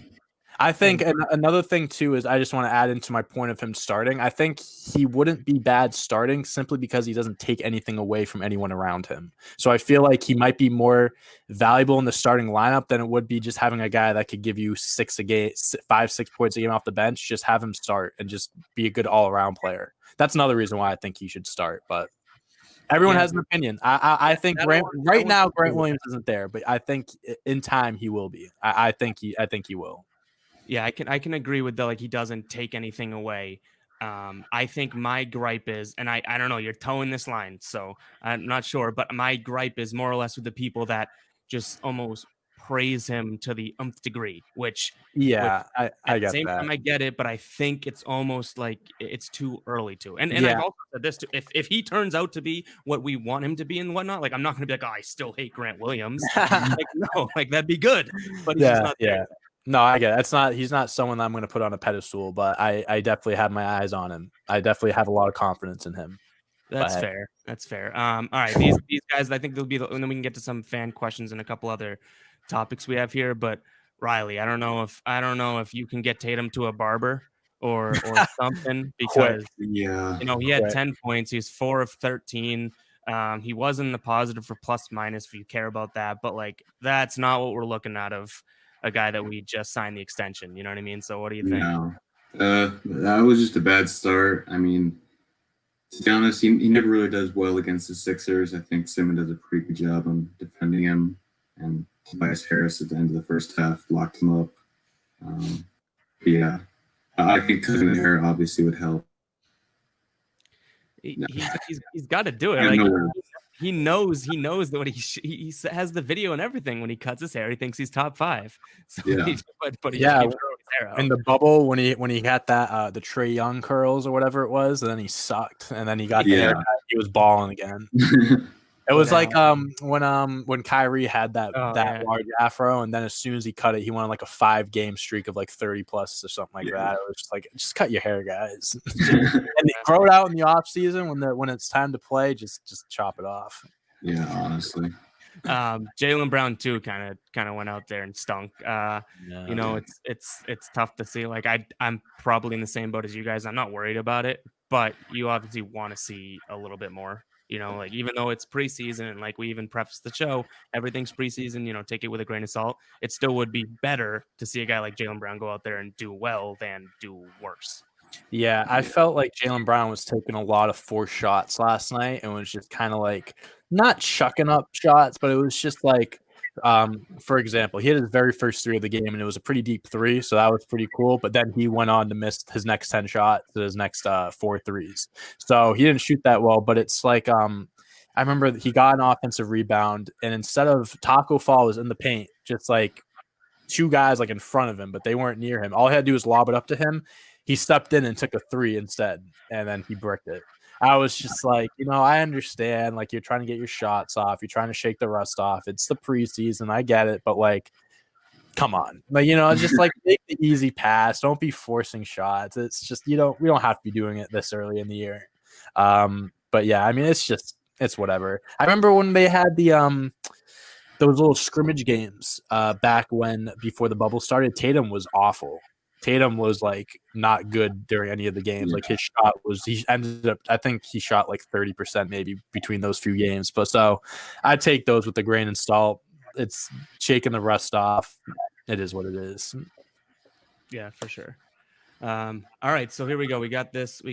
[SPEAKER 3] I think another thing, too, is I just want to add into my point of him starting. I think he wouldn't be bad starting simply because he doesn't take anything away from anyone around him. So I feel like he might be more valuable in the starting lineup than it would be just having a guy that could give you 6 a game, 5-6 points a game off the bench. Just have him start and just be a good all-around player. That's another reason why I think he should start. But everyone has an opinion. I think Grant Williams isn't there, but I think in time he will be. I think he will.
[SPEAKER 1] Yeah, I can agree with the like he doesn't take anything away. I think my gripe is, and I don't know, you're towing this line, so I'm not sure, but my gripe is more or less with the people that just almost praise him to the nth degree, which
[SPEAKER 3] I
[SPEAKER 1] at the
[SPEAKER 3] get
[SPEAKER 1] same
[SPEAKER 3] that.
[SPEAKER 1] time I get it, but I think it's almost like it's too early to. And
[SPEAKER 3] Yeah.
[SPEAKER 1] I've also said this too, if he turns out to be what we want him to be and whatnot, like I'm not gonna be like, oh, I still hate Grant Williams. Like, no, like that'd be good, but he's just not there.
[SPEAKER 3] No, I get it. He's not someone that I'm going to put on a pedestal, but I definitely have my eyes on him. I definitely have a lot of confidence in him.
[SPEAKER 1] That's fair. That's fair. All right, these guys, I think they'll be, and then we can get to some fan questions and a couple other topics we have here. But Riley, I don't know if you can get Tatum to a barber or something, because
[SPEAKER 2] he
[SPEAKER 1] had 10 points. He's 4 of 13. He was in the positive for plus minus if you care about that, but like that's not what we're looking at of a guy that we just signed the extension. You know what I mean? So what do you think?
[SPEAKER 2] No, that was just a bad start. I mean, to be honest, he never really does well against the Sixers. I think Simmons does a pretty good job on defending him, and Tobias Harris at the end of the first half locked him up. I think cutting the hair obviously would help.
[SPEAKER 1] He's got to do it. Like, he knows that when he has the video and everything. When he cuts his hair, he thinks he's top 5. So but he just keeps throwing his hair out.
[SPEAKER 3] In the bubble when he had that the Trae Young curls or whatever it was, and then he sucked, and then he got the haircut, he was balling again. It was like when Kyrie had that large afro, and then as soon as he cut it, he went on like a 5-game streak of like 30 plus or something like that. It was just like, just cut your hair, guys, and grow it out in the off season when it's time to play. Just chop it off.
[SPEAKER 2] Yeah, honestly.
[SPEAKER 1] Jaylen Brown too kind of went out there and stunk. It's tough to see. Like I'm probably in the same boat as you guys. I'm not worried about it, but you obviously want to see a little bit more. Like even though it's preseason, and like we even prefaced the show, everything's preseason, take it with a grain of salt. It still would be better to see a guy like Jaylen Brown go out there and do well than do worse.
[SPEAKER 3] Yeah, I felt like Jaylen Brown was taking a lot of forced shots last night, and was just kind of like not chucking up shots, but it was just like, for example, he had his very first 3 of the game, and it was a pretty deep 3, so that was pretty cool. But then he went on to miss his next 10 shots, his next 4 threes. So he didn't shoot that well, but it's like I remember he got an offensive rebound, and instead of Taco Fall was in the paint, just like 2 guys like in front of him, but they weren't near him. All he had to do was lob it up to him. He stepped in and took a 3 instead, and then he bricked it. I was just like, I understand, like, you're trying to get your shots off. You're trying to shake the rust off. It's the preseason. I get it. But, like, come on. Like, just, like, take the easy pass. Don't be forcing shots. It's just, we don't have to be doing it this early in the year. But, yeah, I mean, it's whatever. I remember when they had those little scrimmage games before the bubble started, Tatum was awful. Tatum was like not good during any of the games. Like his shot he ended up, I think he shot like 30% maybe between those few games. But so I take those with a grain of salt. It's shaking the rust off. It is what it is.
[SPEAKER 1] Yeah, for sure. All right, so here we go. We got this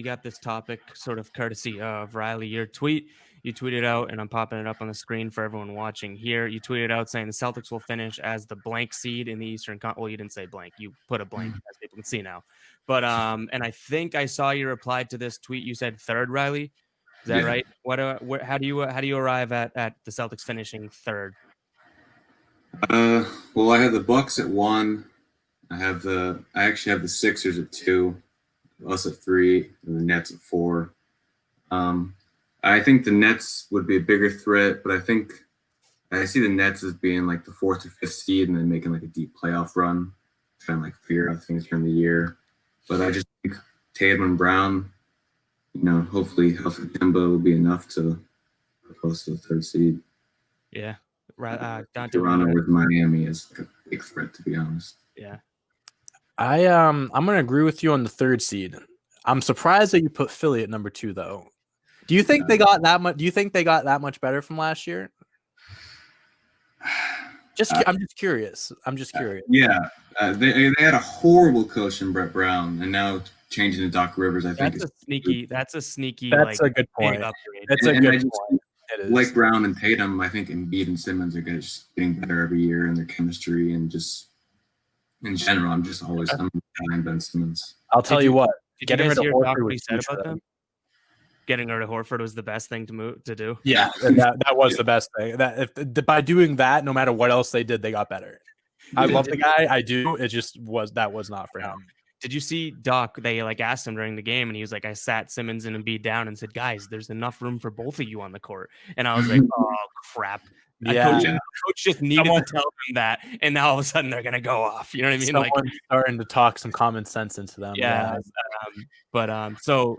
[SPEAKER 1] topic sort of courtesy of Riley, your tweet. You tweeted out, and I'm popping it up on the screen for everyone watching here. You tweeted out saying the Celtics will finish as the blank seed in the Eastern Conference. Well, you didn't say blank. You put a blank, as people can see now. But and I think I saw you replied to this tweet. You said 3rd, Riley. Is that right? How do you arrive at the Celtics finishing 3rd?
[SPEAKER 2] Well, I have the Bucks at 1. I actually have the Sixers at 2, us at 3, and the Nets at 4. I think the Nets would be a bigger threat, but I see the Nets as being like the 4th or 5th seed and then making like a deep playoff run, trying to like figure out things during the year. But I just think Tatum and Brown, hopefully healthy Kemba will be enough to close to the 3rd seed.
[SPEAKER 1] Yeah.
[SPEAKER 2] Toronto with Miami is like a big threat, to be honest.
[SPEAKER 1] Yeah.
[SPEAKER 3] I'm gonna agree with you on the 3rd seed. I'm surprised that you put Philly at number 2 though. Do you think they got that much? Do you think they got that much better from last year? I'm just curious.
[SPEAKER 2] Yeah, they had a horrible coach in Brett Brown, and now changing to Doc Rivers. I think
[SPEAKER 1] that's a sneaky.
[SPEAKER 3] That's a good point. That's a good point.
[SPEAKER 2] Like Brown and Tatum, I think Embiid and Simmons are just getting better every year in their chemistry, and just in general, I'm behind Ben Simmons.
[SPEAKER 3] I'll tell you what.
[SPEAKER 1] Did you guys hear Doc what he said about them? getting rid of Horford was the best thing to do.
[SPEAKER 3] Yeah, that was the best thing. That by doing that, no matter what else they did, they got better. I love the guy. I do. It just was not for him.
[SPEAKER 1] Did you see Doc? They like asked him during the game, and he was like, "I sat Simmons and Embiid down and said, guys, there's enough room for both of you on the court." And I was like, "Oh crap."
[SPEAKER 3] Yeah,
[SPEAKER 1] coach just needed to tell them that, and now all of a sudden they're gonna go off. You know what I mean?
[SPEAKER 3] Someone's like starting to talk some common sense into them.
[SPEAKER 1] Yeah. So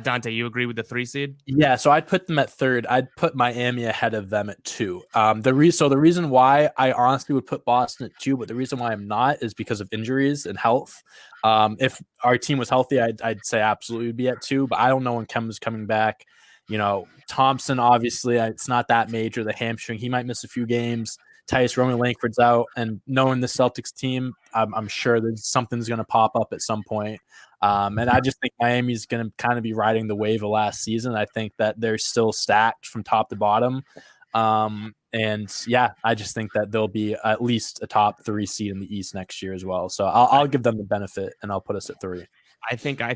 [SPEAKER 1] Dante, you agree with the 3 seed?
[SPEAKER 3] Yeah. So I'd put them at 3rd. I'd put Miami ahead of them at 2. The reason why I honestly would put Boston at 2, but the reason why I'm not is because of injuries and health. If our team was healthy, I'd say absolutely would be at 2, but I don't know when Kemba's coming back. You know, Thompson, obviously, it's not that major. The hamstring, he might miss a few games. Tyus Roman Langford's out, and knowing the Celtics team, I'm sure that something's going to pop up at some point. And I just think Miami's going to kind of be riding the wave of last season. I think that they're still stacked from top to bottom. And yeah, I just think that they'll be at least a top 3 seed in the East next year as well. So I'll give them the benefit, and I'll put us at 3.
[SPEAKER 1] I think I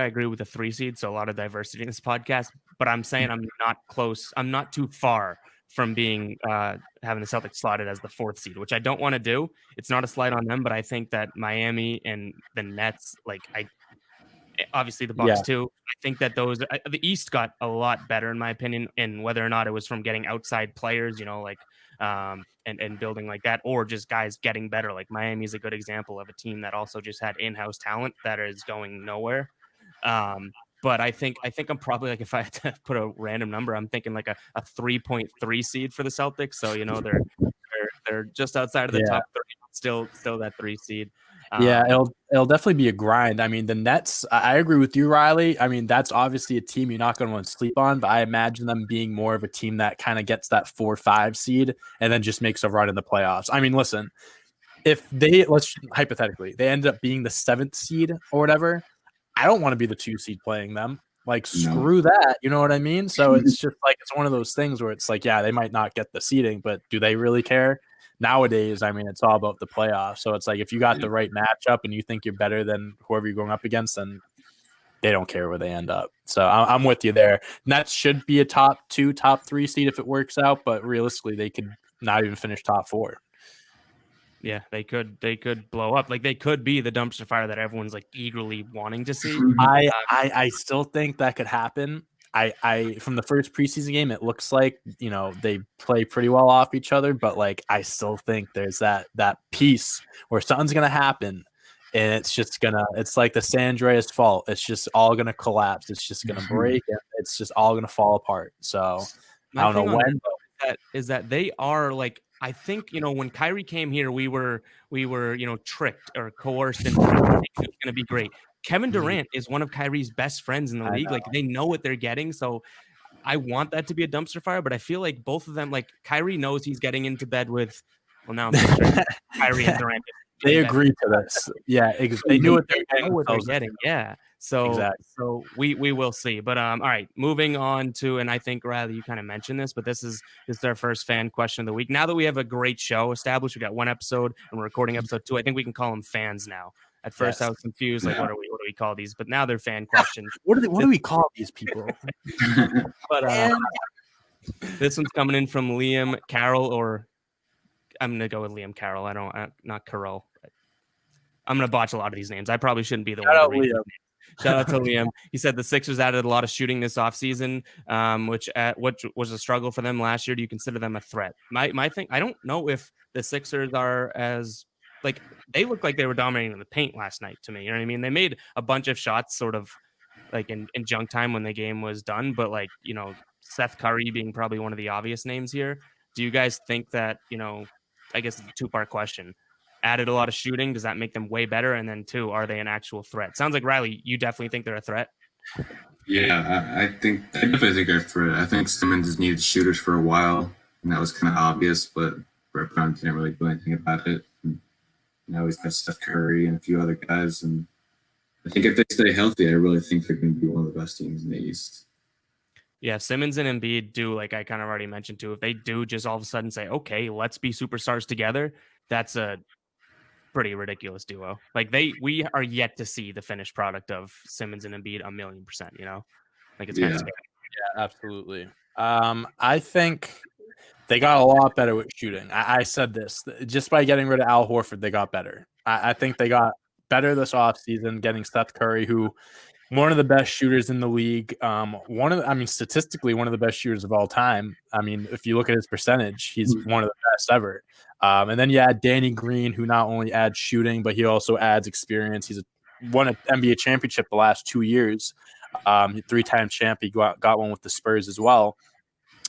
[SPEAKER 1] agree with the 3 seed. So a lot of diversity in this podcast, but I'm saying I'm not close. I'm not too far from being having the Celtics slotted as the 4th seed, which I don't want to do. It's not a slight on them, but I think that Miami and the Nets, obviously the Bucks too. I think that the East got a lot better in my opinion, and whether or not it was from getting outside players, and building like that, or just guys getting better. Like Miami is a good example of a team that also just had in-house talent that is going nowhere. But I think I'm probably if I had to put a random number, I'm thinking like a 3.3 seed for the Celtics. So they're just outside of the top 3, still that 3 seed.
[SPEAKER 3] Yeah, it'll definitely be a grind. I mean, the Nets, I agree with you, Riley. I mean, that's obviously a team you're not going to want to sleep on, but I imagine them being more of a team that kind of gets that 4-5 seed and then just makes a run in the playoffs. I mean, listen, if let's hypothetically, they end up being the 7th seed or whatever, I don't want to be the 2 seed playing them. Screw that. You know what I mean? So it's just it's one of those things where it's they might not get the seeding, but do they really care? Nowadays, I mean, it's all about the playoffs. So it's if you got the right matchup and you think you're better than whoever you're going up against, then they don't care where they end up. So I'm with you there. Nets should be a top 2, top 3 seed if it works out, but realistically, they could not even finish top 4.
[SPEAKER 1] Yeah, they could blow up. They could be the dumpster fire that everyone's eagerly wanting to see.
[SPEAKER 3] I still think that could happen. I from the first preseason game, it looks like they play pretty well off each other, but I still think there's that piece where something's gonna happen, and it's like the San Andreas fault. It's just all gonna collapse. It's just gonna break, and it's just all gonna fall apart. So I don't know when.
[SPEAKER 1] Is that they are I think when Kyrie came here, we were tricked or coerced into thinking it was going to be great. Kevin Durant is one of Kyrie's best friends in the league. They know what they're getting. So I want that to be a dumpster fire, but I feel like both of them, Kyrie knows he's getting into bed with. Well, now I'm sure Kyrie and Durant.
[SPEAKER 3] They agreed to this. Yeah, they knew what they're
[SPEAKER 1] getting. Yeah. So,
[SPEAKER 3] exactly.
[SPEAKER 1] So we will see. But all right, moving on to, and I think Riley, you kind of mentioned this, but this is our first fan question of the week. Now that we have a great show established, we got 1 episode and we're recording episode 2. I think we can call them fans now. At first, I was confused. What do we call these? But now they're fan questions.
[SPEAKER 3] What do we call these people?
[SPEAKER 1] But this one's coming in from Liam Carroll, or I'm gonna go with Liam Carroll. Not Carroll. I'm gonna botch a lot of these names. I probably shouldn't be the one. Shout out to Liam. He said the Sixers added a lot of shooting this offseason, which was a struggle for them last year. Do you consider them a threat? My thing, I don't know if the Sixers are as they look like they were dominating the paint last night to me. You know what I mean? They made a bunch of shots sort of in junk time when the game was done, but Seth Curry being probably one of the obvious names here. Do you guys think that, I guess it's a 2-part question. Added a lot of shooting. Does that make them way better? And then 2, are they an actual threat? Sounds like Riley, you definitely think they're a threat.
[SPEAKER 2] Yeah, I definitely think they're a threat. I think Simmons has needed shooters for a while, and that was kind of obvious, but Brett Brown didn't really do anything about it. And now he's got Steph Curry and a few other guys, and I think if they stay healthy, I really think they're going to be one of the best teams in the East.
[SPEAKER 1] Yeah, Simmons and Embiid do, I kind of already mentioned too, if they do just all of a sudden say, okay, let's be superstars together, that's a pretty ridiculous duo. We are yet to see the finished product of Simmons and Embiid 1,000,000%, Like it's kind of scary.
[SPEAKER 3] Yeah, absolutely. I think they got a lot better with shooting. I said this just by getting rid of Al Horford, they got better. I think they got better this offseason, getting Seth Curry, who one of the best shooters in the league. Statistically, one of the best shooters of all time. I mean, if you look at his percentage, he's one of the best ever. And then you add Danny Green, who not only adds shooting, but he also adds experience. He's won an NBA championship the last 2 years. 3-time champ. He got one with the Spurs as well.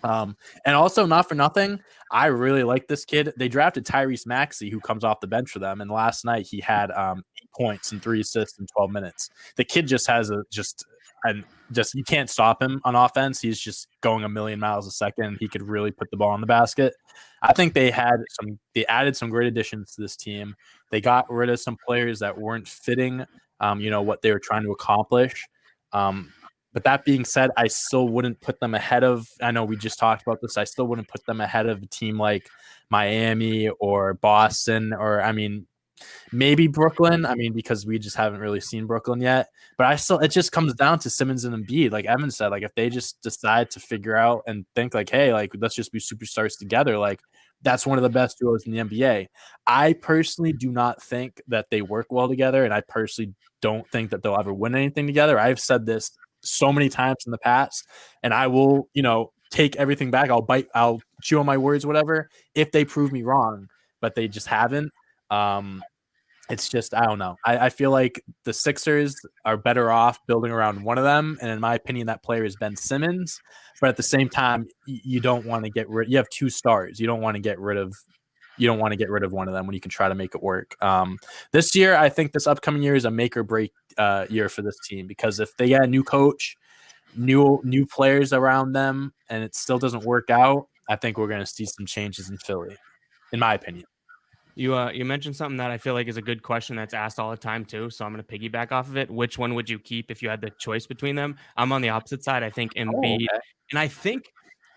[SPEAKER 3] And also, not for nothing, I really like this kid. They drafted Tyrese Maxey, who comes off the bench for them, and last night he had 8 points and 3 assists in 12 minutes. The kid just has you can't stop him on offense. He's just going a million miles a second. He could really put the ball in the basket. I think they added some great additions to this team. They got rid of some players that weren't fitting, what they were trying to accomplish. But that being said, I still wouldn't put them ahead of – I know we just talked about this. I still wouldn't put them ahead of a team like Miami or Boston or, maybe Brooklyn. Because we just haven't really seen Brooklyn yet. But it just comes down to Simmons and Embiid. Like Evan said, like if they just decide to figure out and think like, hey, like let's just be superstars together, like that's one of the best duos in the NBA. I personally do not think that they work well together, and I personally don't think that they'll ever win anything together. I've said this so many times in the past, and I will, take everything back. I'll chew on my words, whatever, if they prove me wrong, but they just haven't. It's just, I don't know. I feel like the Sixers are better off building around one of them. And in my opinion, that player is Ben Simmons. But at the same time, you don't want to get rid. You have 2 stars. You don't want to get rid of one of them when you can try to make it work. This year, I think this upcoming year is a make or break year for this team, because if they get a new coach, new players around them, and it still doesn't work out, I think we're going to see some changes in Philly, in my opinion.
[SPEAKER 1] You mentioned something that I feel like is a good question that's asked all the time too. So I'm going to piggyback off of it. Which one would you keep if you had the choice between them? I'm on the opposite side. I think Embiid, and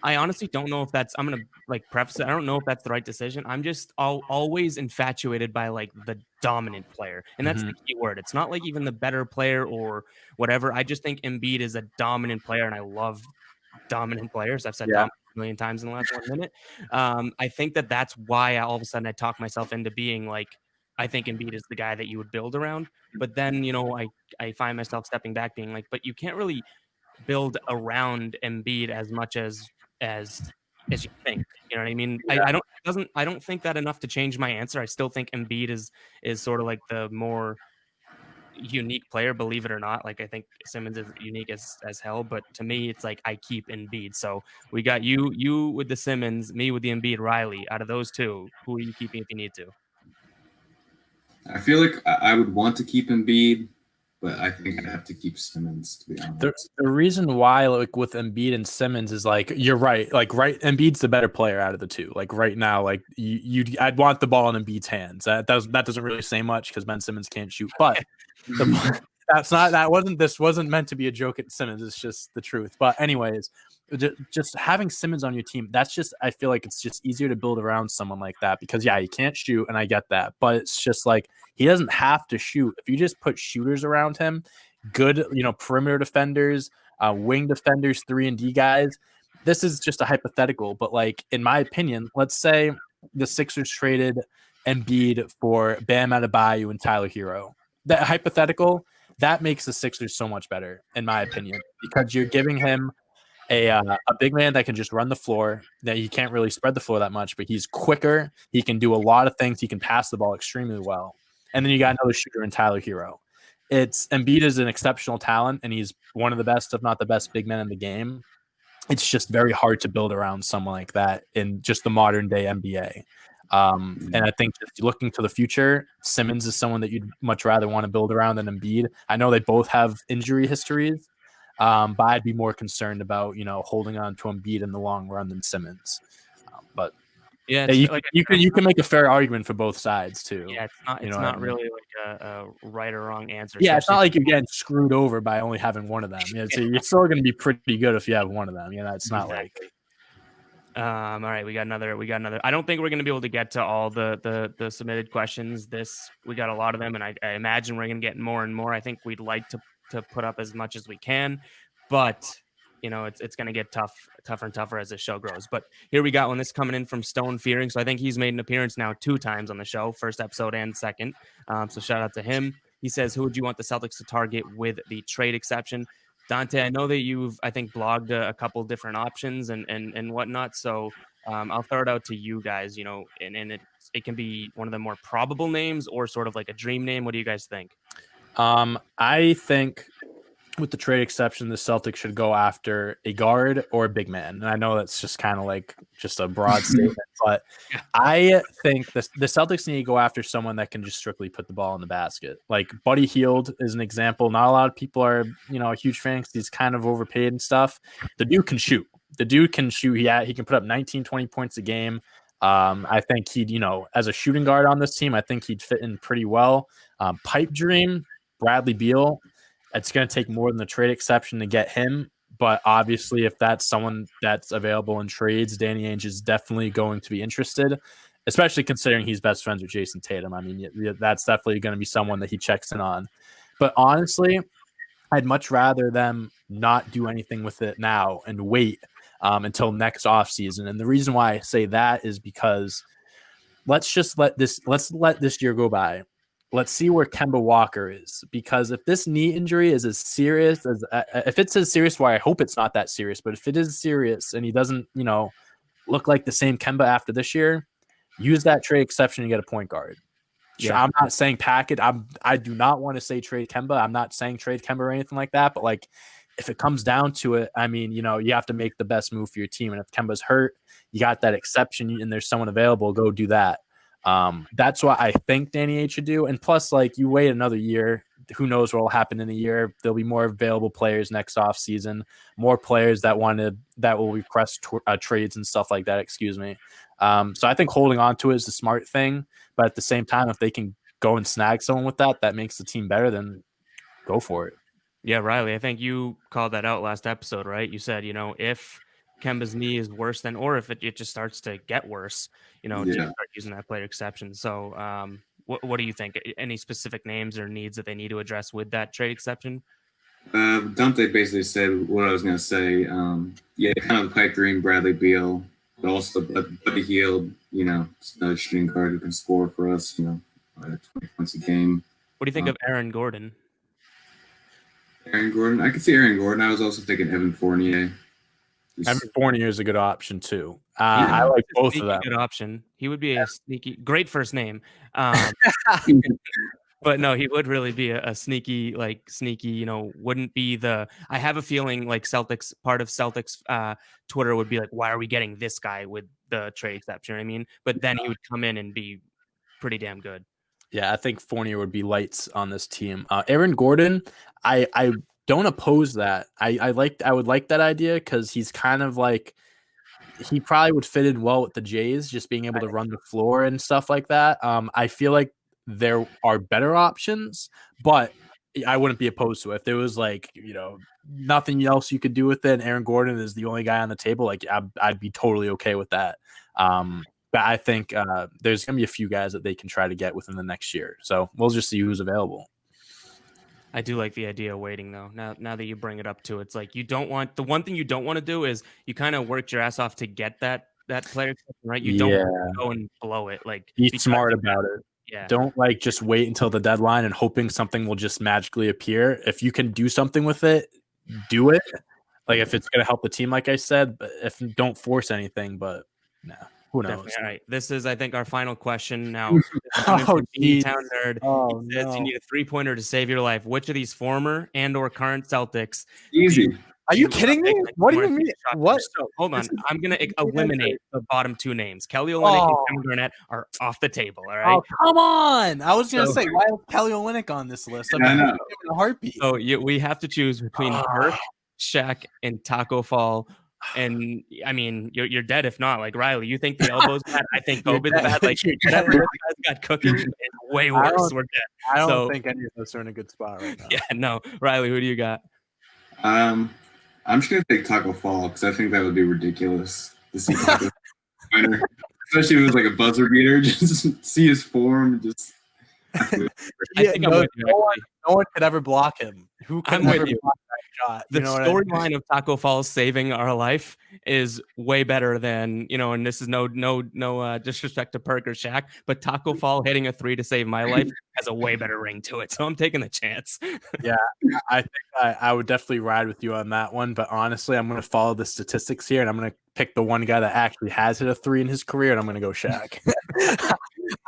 [SPEAKER 1] I honestly don't know if that's. I'm going to preface it. I don't know if that's the right decision. I'm just always infatuated by like the dominant player, and that's the key word. It's not like even the better player or whatever. I just think Embiid is a dominant player, and I love dominant players. I've said dominant a million times in the last 1 minute. I think that's why all of a sudden I talk myself into being like, I think Embiid is the guy that you would build around. But then, I find myself stepping back being like, but you can't really build around Embiid as much as you think. You know what I mean? Yeah. I don't think that enough to change my answer. I still think Embiid is sort of like the more unique player, believe it or not. Like I think Simmons is unique as hell, but to me it's like I keep Embiid. So we got you with the Simmons, me with the Embiid. Riley, out of those two, who are you keeping if you need to?
[SPEAKER 2] I feel like I would want to keep Embiid, but I think I'd have to keep Simmons, to be honest.
[SPEAKER 3] The reason why, like with Embiid and Simmons, is like you're right. Like Embiid's the better player out of the two. Like right now, like I'd want the ball in Embiid's hands. That doesn't really say much because Ben Simmons can't shoot. But this wasn't meant to be a joke at Simmons. It's just the truth. But anyways, just having Simmons on your team, I feel like it's just easier to build around someone like that because he can't shoot, and I get that, but it's just like he doesn't have to shoot. If you just put shooters around him, good, perimeter defenders, wing defenders, 3-and-D guys. This is just a hypothetical, but like in my opinion, let's say the Sixers traded Embiid for Bam Adebayo and Tyler Hero. That hypothetical, that makes the Sixers so much better, in my opinion, because you're giving him a big man that can just run the floor, that he can't really spread the floor that much, but he's quicker. He can do a lot of things. He can pass the ball extremely well. And then you got another shooter in Tyler Hero. Embiid is an exceptional talent, and he's one of the best, if not the best, big men in the game. It's just very hard to build around someone like that in just the modern day NBA. And I think just looking to the future, Simmons is someone that you'd much rather want to build around than Embiid. I know they both have injury histories, but I'd be more concerned about, holding on to Embiid in the long run than Simmons. But yeah, you can make a fair argument for both sides too.
[SPEAKER 1] Yeah, it's not really like a right or wrong answer.
[SPEAKER 3] Yeah, it's not like you're getting screwed over by only having one of them. So you're still going to be pretty good if you have one of them. It's not
[SPEAKER 1] exactly. All right, we got another. I don't think we're going to be able to get to all the submitted questions. We got a lot of them, and I imagine we're going to get more and more. I think we'd like to put up as much as we can, but it's going to get tougher and tougher as the show grows. But here we got one. This coming in from Stone Fearing. So I think he's made an appearance now 2 times on the show, first episode and second. So shout out to him. He says, who would you want the Celtics to target with the trade exception? Dante, I know that you've, I think, blogged a couple different options and whatnot. So I'll throw it out to you guys, and it can be one of the more probable names or sort of like a dream name. What do you guys think?
[SPEAKER 3] I think with the trade exception, the Celtics should go after a guard or a big man. And I know that's just kind of like just a broad statement, but I think the Celtics need to go after someone that can just strictly put the ball in the basket. Like Buddy Hield is an example. Not a lot of people are, a huge fan because he's kind of overpaid and stuff. The dude can shoot. Yeah, he can put up 19, 20 points a game. I think he'd, as a shooting guard on this team, I think he'd fit in pretty well. Pipe dream, Bradley Beal. It's going to take more than the trade exception to get him. But obviously, if that's someone that's available in trades, Danny Ainge is definitely going to be interested, especially considering he's best friends with Jason Tatum. I mean, that's definitely going to be someone that he checks in on. But honestly, I'd much rather them not do anything with it now and wait until next offseason. And the reason why I say that is because let's let this year go by. Let's see where Kemba Walker is, because if this knee injury is as serious as if it's as serious, why I hope it's not that serious, but if it is serious and he doesn't, look like the same Kemba after this year, use that trade exception and get a point guard. Yeah. I'm not saying pack it. I do not want to say trade Kemba. I'm not saying trade Kemba or anything like that, but like if it comes down to it, I mean, you have to make the best move for your team. And if Kemba's hurt, you got that exception and there's someone available, go do that. That's what I think Danny Ainge should do. And plus, like, you wait another year, who knows what will happen in a year. There'll be more available players next off season, more players that will request trades and stuff like that. Excuse me. So I think holding on to it is the smart thing, but at the same time, if they can go and snag someone with that makes the team better, then go for it.
[SPEAKER 1] Yeah, Riley, I think you called that out last episode, right? You said, if Kemba's knee is worse than, or if it just starts to get worse, to start using that player exception. So what do you think? Any specific names or needs that they need to address with that trade exception?
[SPEAKER 2] Dante basically said what I was going to say. Kind of the pipe dream, Bradley Beal, but also Buddy Hield, another shooting guard who can score for us, 20 points a game.
[SPEAKER 1] What do you think of Aaron Gordon?
[SPEAKER 2] Aaron Gordon? I could see Aaron Gordon. I was also thinking Evan Fournier.
[SPEAKER 3] Evan Fournier is a good option too. I like both of them.
[SPEAKER 1] Good option. He would be a sneaky, great first name. But no, he would really be a sneaky, wouldn't be the. I have a feeling like part of Celtics Twitter would be like, why are we getting this guy with the trade exception? You know what I mean? But then he would come in and be pretty damn good.
[SPEAKER 3] Yeah, I think Fournier would be lights on this team. Aaron Gordon, I don't oppose that. I would like that idea because he's kind of like he probably would fit in well with the Jays, just being able to run the floor and stuff like that. I feel like there are better options, but I wouldn't be opposed to it. If there was nothing else you could do with it, and Aaron Gordon is the only guy on the table, I'd be totally okay with that. But I think there's going to be a few guys that they can try to get within the next year. So we'll just see who's available.
[SPEAKER 1] I do like the idea of waiting, though. Now that you bring it up to, it's like the one thing you don't want to do is you kind of worked your ass off to get that player, right? You don't want to go and blow it. Like,
[SPEAKER 3] be smart about it. Yeah. Don't just wait until the deadline and hoping something will just magically appear. If you can do something with it, do it. Like if it's going to help the team, like I said, but don't force anything, but no. Who knows?
[SPEAKER 1] Definitely. All right. This is, I think, our final question now.
[SPEAKER 3] Town
[SPEAKER 1] Nerd. He says,
[SPEAKER 3] no.
[SPEAKER 1] You need a 3-pointer to save your life. Which of these former and or current Celtics?
[SPEAKER 2] Easy.
[SPEAKER 3] Are you kidding me? What do you mean? What?
[SPEAKER 1] So, hold on. I'm going to eliminate the bottom 2 names. Kelly Olynyk and Kevin Garnett are off the table. All right.
[SPEAKER 3] Oh, come on. I was going to say, why is Kelly Olynyk on this list? I'm in a heartbeat.
[SPEAKER 1] So we have to choose between Perk, Shaq, and Taco Fall. And I mean, you're dead if not. Like Riley, you think the elbow's bad? I think Kobe's bad. Like whatever this guy's got cooking is way worse. We're dead.
[SPEAKER 3] I don't think any of us are in a good spot right now.
[SPEAKER 1] Yeah, no. Riley, who do you got?
[SPEAKER 2] I'm just gonna take Taco Fall because I think that would be ridiculous to see Taco winner, especially if it was like a buzzer beater. Just see his form. Just
[SPEAKER 3] no one could ever block him. Who could
[SPEAKER 1] I'm with
[SPEAKER 3] ever
[SPEAKER 1] you.
[SPEAKER 3] block that shot?
[SPEAKER 1] The
[SPEAKER 3] You know what I mean?
[SPEAKER 1] storyline of Taco Fall saving our life is way better than, and this is no disrespect to Perk or Shaq, but Taco Fall hitting a 3 to save my life has a way better ring to it. So I'm taking the chance.
[SPEAKER 3] Yeah, I think I would definitely ride with you on that one. But honestly, I'm going to follow the statistics here, and I'm going to pick the one guy that actually has hit a 3 in his career, and I'm going to go Shaq.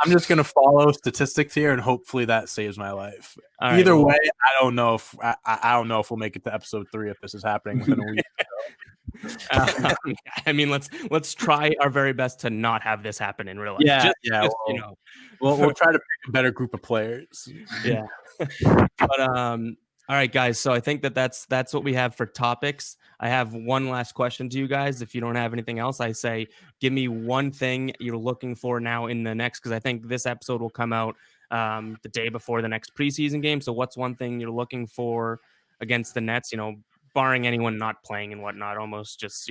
[SPEAKER 3] I'm just going to follow statistics here, and hopefully that saves my life.
[SPEAKER 1] All
[SPEAKER 3] Either
[SPEAKER 1] right, well,
[SPEAKER 3] way, I don't know if I don't know if we'll make it to episode 3 if this is happening within a week.
[SPEAKER 1] I mean, let's try our very best to not have this happen in real life.
[SPEAKER 3] Yeah. We'll try to pick a better group of players.
[SPEAKER 1] Yeah. But all right, guys. So I think that's what we have for topics. I have one last question to you guys. If you don't have anything else, I say give me one thing you're looking for now in the next, because I think this episode will come out the day before the next preseason game. So what's one thing you're looking for against the Nets? Barring anyone not playing and whatnot, almost just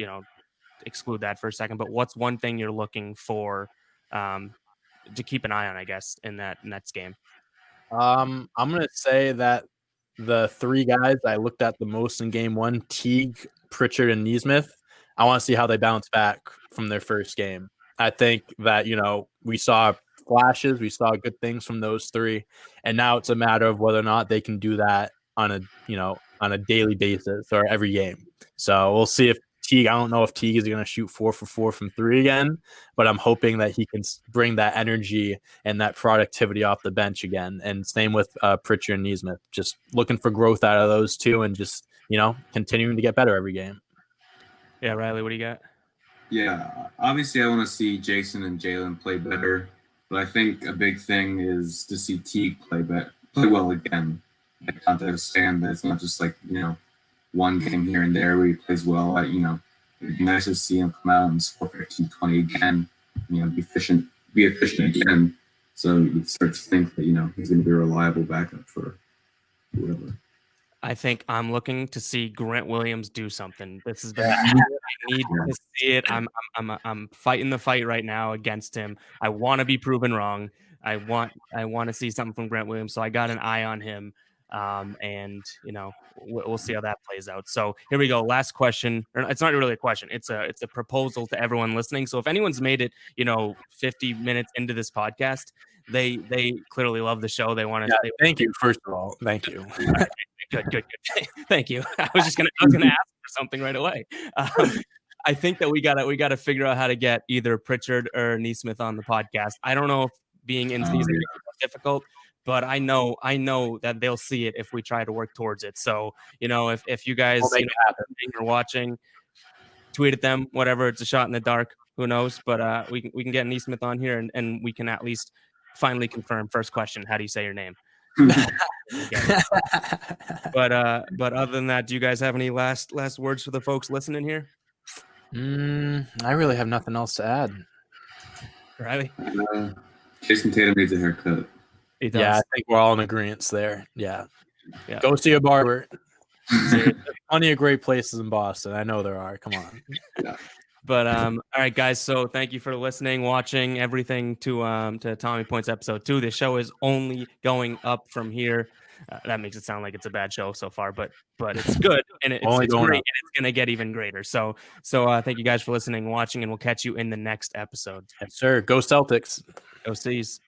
[SPEAKER 1] exclude that for a second. But what's one thing you're looking for to keep an eye on, I guess, in that Nets game?
[SPEAKER 3] I'm gonna say that the 3 guys I looked at the most in game 1, Teague, Pritchard, and Neesmith, I want to see how they bounce back from their first game. I think that we saw flashes, we saw good things from those 3, and now it's a matter of whether or not they can do that on a daily basis or every game. So we'll see if Teague. I don't know if Teague is going to shoot 4 for 4 from 3 again, but I'm hoping that he can bring that energy and that productivity off the bench again. And same with Pritchard and Neesmith. Just looking for growth out of those 2 and just continuing to get better every game.
[SPEAKER 1] Yeah, Riley, what do you got?
[SPEAKER 2] Yeah, obviously I want to see Jason and Jalen play better, but I think a big thing is to see Teague play well again. I can't understand that it's not just like one game here and there where he plays well. It'd be nice to see him come out and score 15, 20 again. Be efficient again. So you start to think that he's going to be a reliable backup for whatever.
[SPEAKER 1] I think I'm looking to see Grant Williams do something. This has been. I need to see it. I'm fighting the fight right now against him. I want to be proven wrong. I want to see something from Grant Williams. So I got an eye on him. And we'll see how that plays out. So here we go. Last question. It's not really a question. It's a proposal to everyone listening. So if anyone's made it, 50 minutes into this podcast, they clearly love the show. They want to.
[SPEAKER 3] Yeah, thank you. First of all, thank you.
[SPEAKER 1] Right. Good. Thank you. I was gonna ask for something right away. I think that we gotta figure out how to get either Pritchard or Neesmith on the podcast. I don't know if being in season is difficult, but I know that they'll see it if we try to work towards it. So, if you guys are watching, tweet at them, whatever. It's a shot in the dark. Who knows? But we can get Neesmith on here and we can at least finally confirm. First question: how do you say your name? But other than that, do you guys have any last words for the folks listening here?
[SPEAKER 3] I really have nothing else to add.
[SPEAKER 1] Riley?
[SPEAKER 2] Jason Tatum needs a haircut.
[SPEAKER 3] Yeah, I think we're all in agreement there. Yeah. Go see a barber. There's plenty of great places in Boston. I know there are. Come on.
[SPEAKER 2] Yeah.
[SPEAKER 1] But all right, guys. So thank you for listening, watching, everything to Tommy Points episode 2. This show is only going up from here. That makes it sound like it's a bad show so far, but it's good and it's great, and it's gonna get even greater. So thank you guys for listening, watching, and we'll catch you in the next episode.
[SPEAKER 3] Yes, sir. Go Celtics.
[SPEAKER 1] Go Seas.